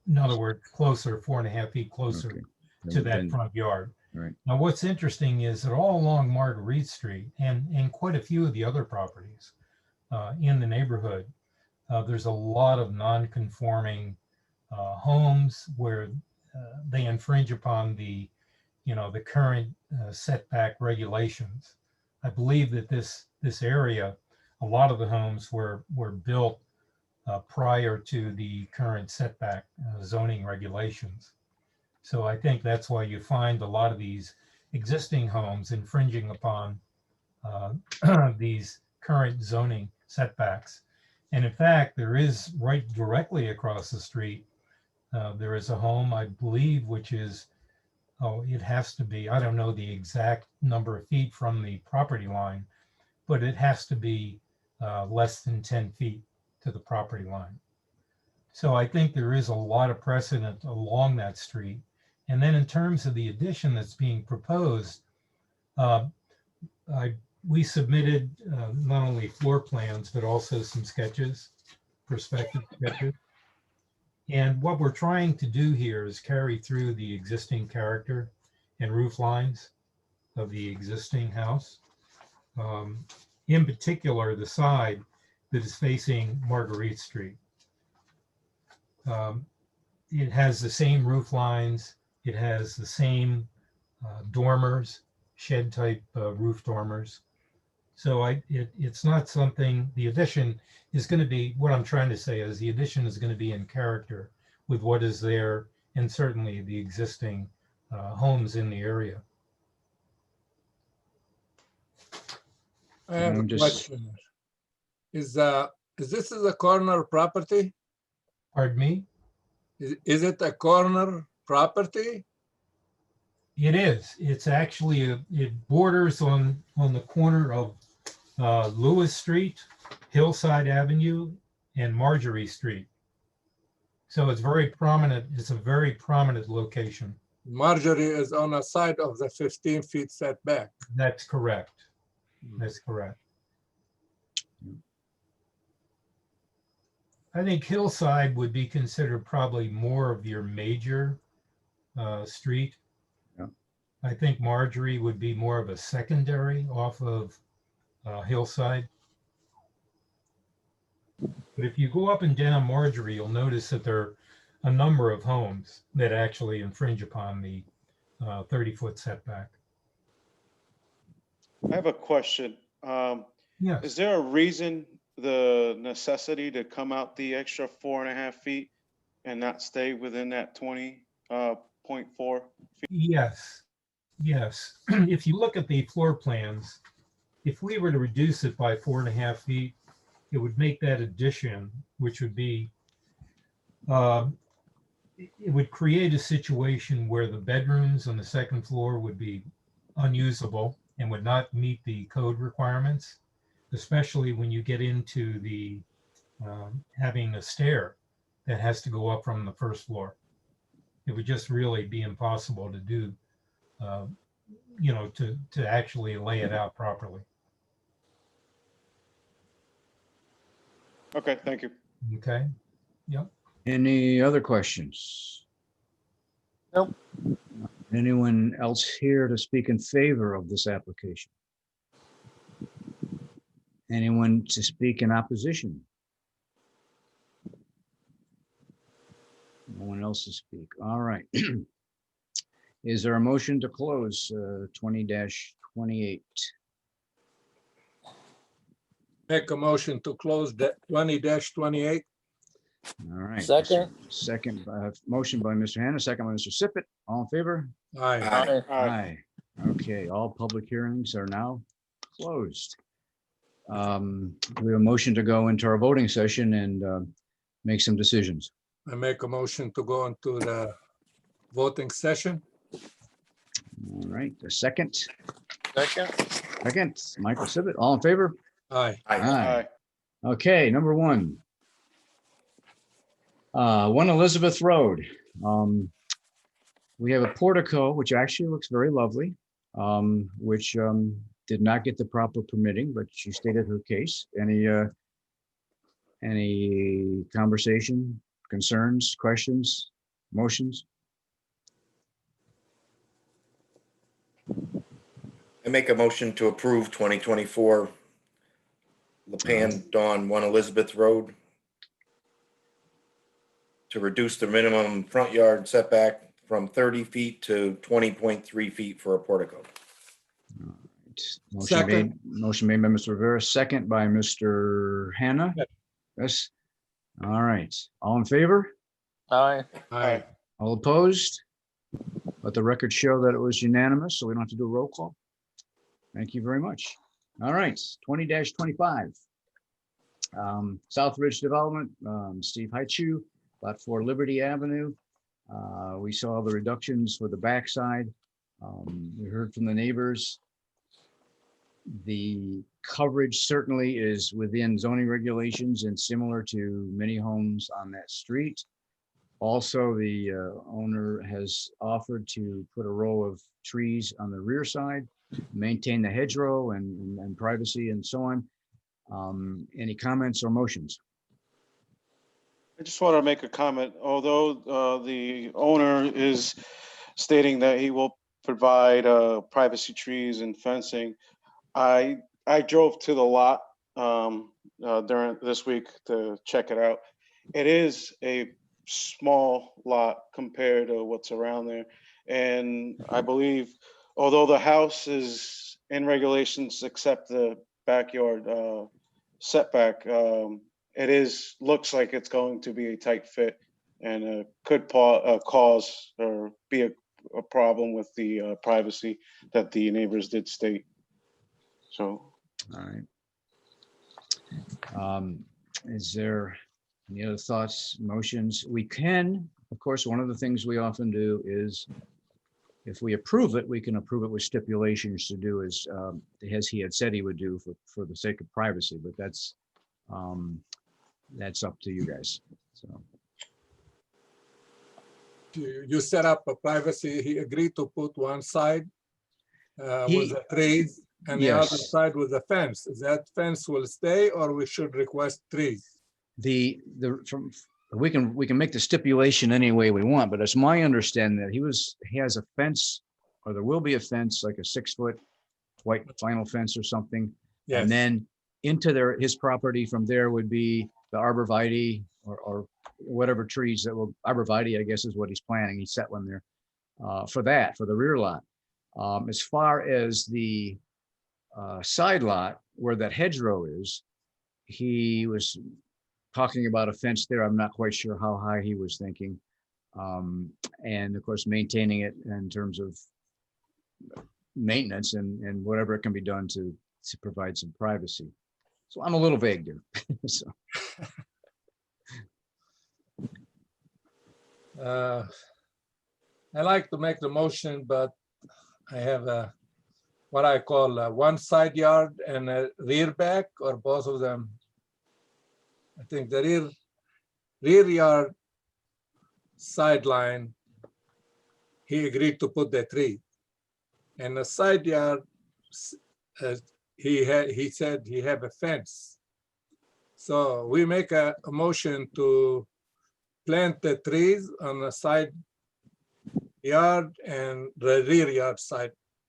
In other words, closer, 4.5 feet closer Okay. to that Then- front yard. Right. Now, what's interesting is that all along Marguerite Street and quite a few of the other properties in the neighborhood, there's a lot of non-conforming homes where they infringe upon the current setback regulations. I believe that this area, a lot of the homes were built prior to the current setback zoning regulations. So I think that's why you find a lot of these existing homes infringing upon these current zoning setbacks. And in fact, there is right directly across the street, there is a home, I believe, which is, it has to be, I don't know the exact number of feet from the property line, but it has to be less than 10 feet to the property line. So I think there is a lot of precedent along that street. And then in terms of the addition that's being proposed, we submitted not only floor plans, but also some sketches, perspective sketches. And what we're trying to do here is carry through the existing character and roof lines of the existing house. In particular, the side that is facing Marguerite Street. It has the same roof lines. It has the same dormers, shed type roof dormers. So it's not something, the addition is going to be, what I'm trying to say is the addition is going to be in character with what is there and certainly the existing homes in the area. I have a I'm just- question. Is this a corner property? Pardon me? Is it a corner property? It is. It's actually, it borders on the corner of Lewis Street, Hillside Avenue, and Marjorie Street. So it's very prominent. It's a very prominent location. Marjorie is on the side of the 15 feet setback. That's correct. That's correct. I think Hillside would be considered probably more of your major street. Yeah. I think Marjorie would be more of a secondary off of Hillside. But if you go up and down Marjorie, you'll notice that there are a number of homes that actually infringe upon the 30-foot setback. I have a question. Yes. Is there a reason, the necessity to come out the extra 4.5 feet and not stay within that 20.4? Yes, yes. If you look at the floor plans, if we were to reduce it by 4.5 feet, it would make that addition, which would be, it would create a situation where the bedrooms on the second floor would be unusable and would not meet the code requirements, especially when you get into the having a stair that has to go up from the first floor. It would just really be impossible to do, to actually lay it out properly. Okay, thank you. Okay. Yep. Any other questions? Nope. Anyone else here to speak in favor of this application? Anyone to speak in opposition? No one else to speak. All right. Is there a motion to close 20-28? Make a motion to close the 20-28. All right. Second. Second, motion by Mr. Hannah, second by Mr. Sippett. All in favor? Aye. Aye. Aye. Okay, all public hearings are now closed. We have a motion to go into our voting session and make some decisions. I make a motion to go into the voting session. All right, the second, Second. Michael Sibbett, all in favor? Aye. Aye. Okay, number one. 1 Elizabeth Road. We have a portico, which actually looks very lovely, which did not get the proper permitting, but she stated her case. Any conversation, concerns, questions, motions? I make a motion to approve 2024 Lepan Dawn 1 Elizabeth Road to reduce the minimum front yard setback from 30 feet to 20.3 feet for a portico. Motion made by Mr. Rivera, second by Mr. Hannah. Yes. All right. All in favor? Aye. Aye. All opposed? Let the record show that it was unanimous, so we don't have to do a roll call. Thank you very much. All right, 20-25. South Ridge Development, Steve Haichu, Lot 4 Liberty Avenue. We saw the reductions for the backside. We heard from the neighbors. The coverage certainly is within zoning regulations and similar to many homes on that street. Also, the owner has offered to put a row of trees on the rear side, maintain the hedgerow and privacy and so on. Any comments or motions? I just want to make a comment. Although the owner is stating that he will provide privacy trees and fencing, I drove to the lot during this week to check it out. It is a small lot compared to what's around there. And I believe, although the house is in regulations except the backyard setback, it looks like it's going to be a tight fit and could cause or be a problem with the privacy that the neighbors did state. So. All right. Is there any other thoughts, motions? We can, of course, one of the things we often do is if we approve it, we can approve it with stipulations to do as he had said he would do for the sake of privacy, but that's up to you guys. So. You set up a privacy, he agreed to put one side with the trees and the other side with the fence. That fence will stay or we should request trees? We can make the stipulation any way we want, but it's my understanding that he has a fence, or there will be a fence, like a 6-foot white vinyl fence or something. Yes. And then into his property from there would be the arborvitae or whatever trees that will, arborvitae, I guess is what he's planning. He set one there for the rear lot. As far as the side lot where that hedgerow is, he was talking about a fence there. I'm not quite sure how high he was thinking. And of course, maintaining it in terms of maintenance and whatever it can be done to provide some privacy. So I'm a little vague there. So. I like to make the motion, but I have what I call one side yard and a rear back, or both of them. I think the rear yard sideline, he agreed to put the tree. And the side yard, he said he have a fence. So we make a motion to plant the trees on the side yard and the rear yard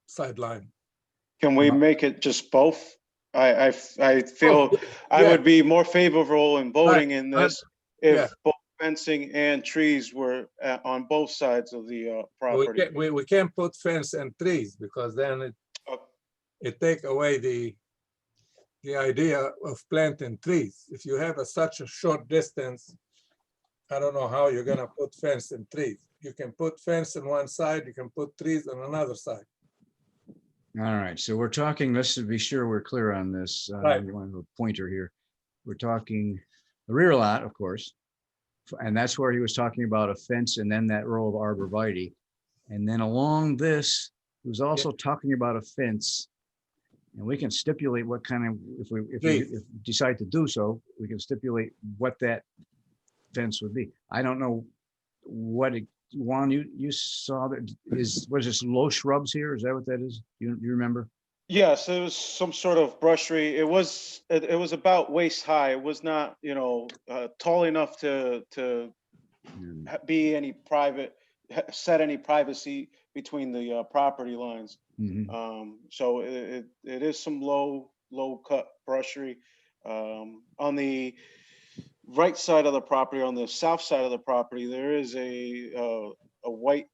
sideline. Can we make it just both? I feel I would be more favorable in voting in this if both fencing and trees were on both sides of the property. We can't put fence and trees because then it take away the idea of planting trees. If you have such a short distance, I don't know how you're gonna put fence and trees. You can put fence on one side, you can put trees on another side. All right, so we're talking, let's be sure we're clear on this. Right. We want a pointer here. We're talking the rear lot, of course, and that's where he was talking about a fence and then that row of arborvitae. And then along this, he was also talking about a fence. And we can stipulate what kind of, if we decide to do so, we can stipulate what that fence would be. I don't know what it, Juan, you saw that was this low shrubs here? Is that what that is? You remember? Yes, it was some sort of brushery. It was about waist high. It was not, tall enough to be any set any privacy between the property lines. So it is some low cut brushery. On the right side of the property, on the south side of the property, there is a white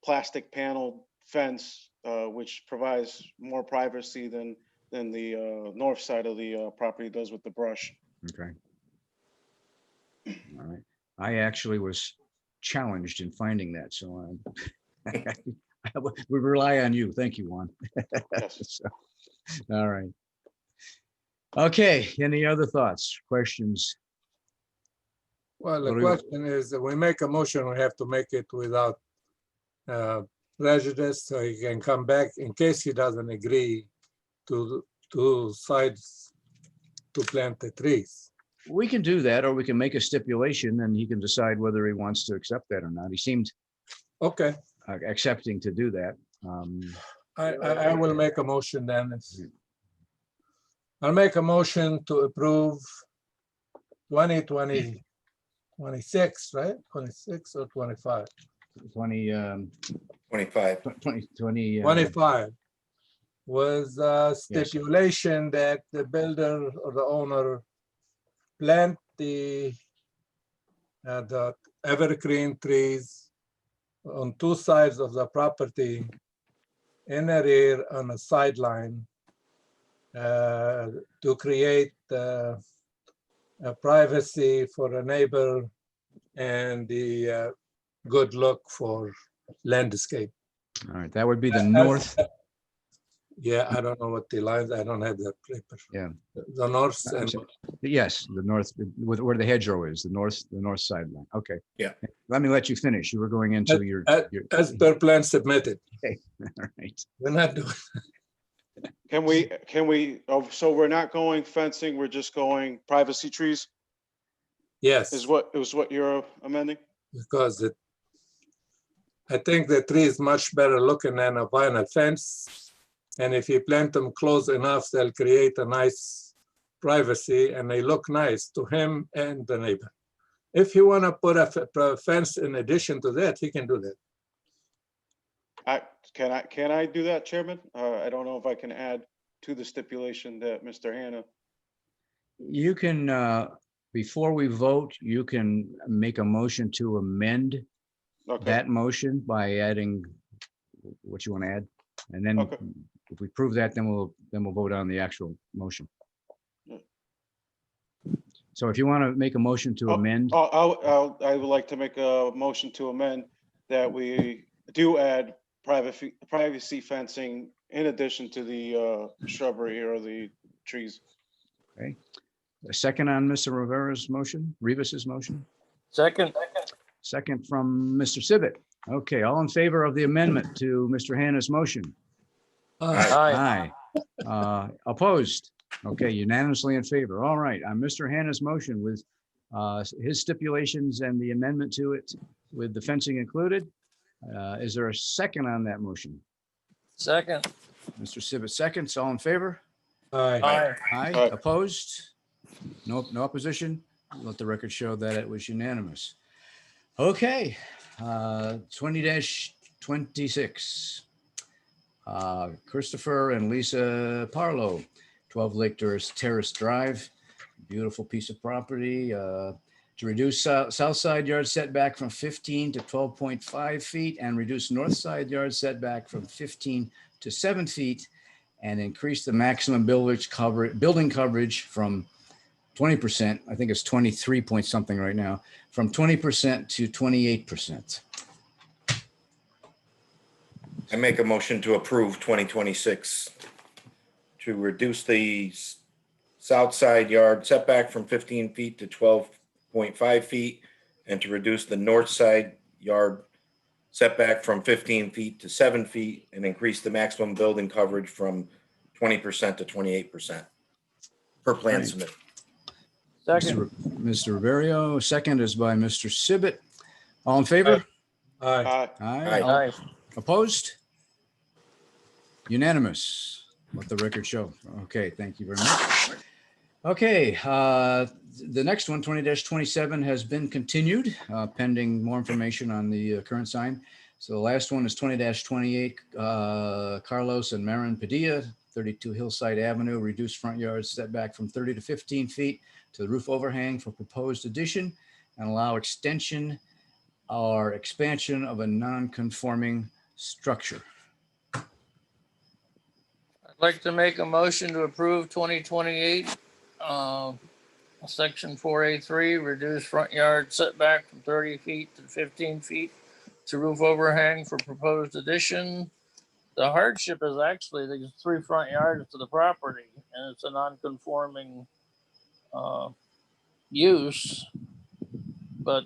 plastic panel fence, which provides more privacy than the north side of the property does with the brush. Okay. All right. I actually was challenged in finding that, so we rely on you. Thank you, Juan. So, all right. Okay, any other thoughts, questions? Well, the question is, that we make a motion, we have to make it without prejudice, so he can come back in case he doesn't agree to sides to plant the trees. We can do that, or we can make a stipulation and he can decide whether he wants to accept that or not. He seemed accepting to do that. I will make a motion then. I'll make a motion to approve 2026, right? 26 or 25? 25. 25 was a stipulation that the builder or the owner plant the evergreen trees on two sides of the property in the rear on a sideline to create a privacy for a neighbor and the good look for landscape. All right, that would be the north. Yeah, I don't know what the lines, I don't have that paper. Yeah. The north and yes, the north, where the hedgerow is, the north sideline. Okay. Yeah. Let me let you finish. You were going into your as per plan submitted. Okay. All right. We're not doing. Can we, so we're not going fencing, we're just going privacy trees? Yes. Is what you're amending? Because I think the tree is much better looking than a vinyl fence. And if you plant them close enough, they'll create a nice privacy and they look nice to him and the neighbor. If you want to put a fence in addition to that, he can do that. Can I do that, Chairman? I don't know if I can add to the stipulation that Mr. Hanna. You can, before we vote, you can make a motion to amend that motion by adding what you want to add. And then Okay. if we prove that, then we'll vote on the actual motion. So if you want to make a motion to amend, I would like to make a motion to amend that we do add privacy fencing in addition to the shrubbery or the trees. okay. A second on Mr. Rivera's motion, Rivas's motion, Second. second from Mr. Sibbett. Okay, all in favor of the amendment to Mr. Hannah's motion? Aye. Opposed? Okay, unanimously in favor. All right, on Mr. Hannah's motion with his stipulations and the amendment to it with the fencing included. Is there a second on that motion? Second. Mr. Sibbett seconds. All in favor? Aye. Aye. Aye. Aye. Opposed? No opposition? Let the record show that it was unanimous. Okay, 20-26. Christopher and Lisa Parlow, 12 Lake Terrace Drive. Beautiful piece of property. To reduce south side yard setback from 15 to 12.5 feet and reduce north side yard setback from 15 to 7 feet and increase the maximum building coverage from 20%, I think it's 23 point something right now, from 20% to 28%. I make a motion to approve 2026 to reduce the south side yard setback from 15 feet to 12.5 feet and to reduce the north side yard setback from 15 feet to 7 feet and increase the maximum building coverage from 20% to 28% per plan Right. submitted. Second. Mr. Riverio, second is by Mr. Sibbett. All in favor? Aye. Aye. Aye. Opposed? Unanimous. Let the record show. Okay, thank you very much. Okay, the next one, 20-27, has been continued pending more information on the current sign. So the last one is 20-28, Carlos and Marin Padilla, 32 Hillside Avenue, reduced front yard setback from 30 to 15 feet to the roof overhang for proposed addition and allow extension or expansion of a non-conforming structure. I'd like to make a motion to approve 2028, section 4A3, reduce front yard setback from 30 feet to 15 feet to roof overhang for proposed addition. The hardship is actually there's 3 front yards to the property and it's a non-conforming use, but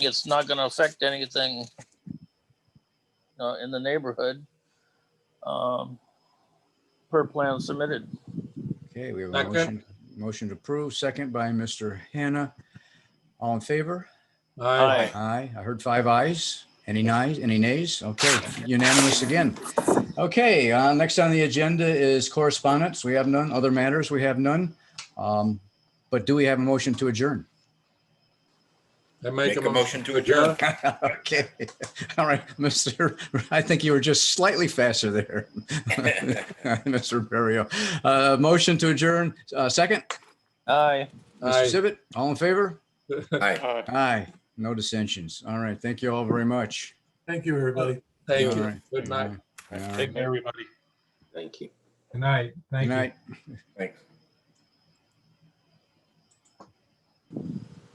it's not going to affect anything in the neighborhood per plan submitted. Okay, we have a Second. motion to approve, second by Mr. Hannah. All in favor? Aye. Aye. I heard 5 ayes. Any nays? Okay, unanimous again. Okay, next on the agenda is correspondence. We have none. Other matters, we have none. But do we have a motion to adjourn? I Make a motion to adjourn. Okay, all right, I think you were just slightly faster there, Mr. Barrio. Motion to adjourn, second? Aye. Mr. Sibbett, all in favor? Aye. Aye, no dissensions. All right, thank you all very much. Thank you, everybody. Thank All you. right. Good night. All right. Take care, everybody. Thank you. Good night. Thank Good you. night. Thanks.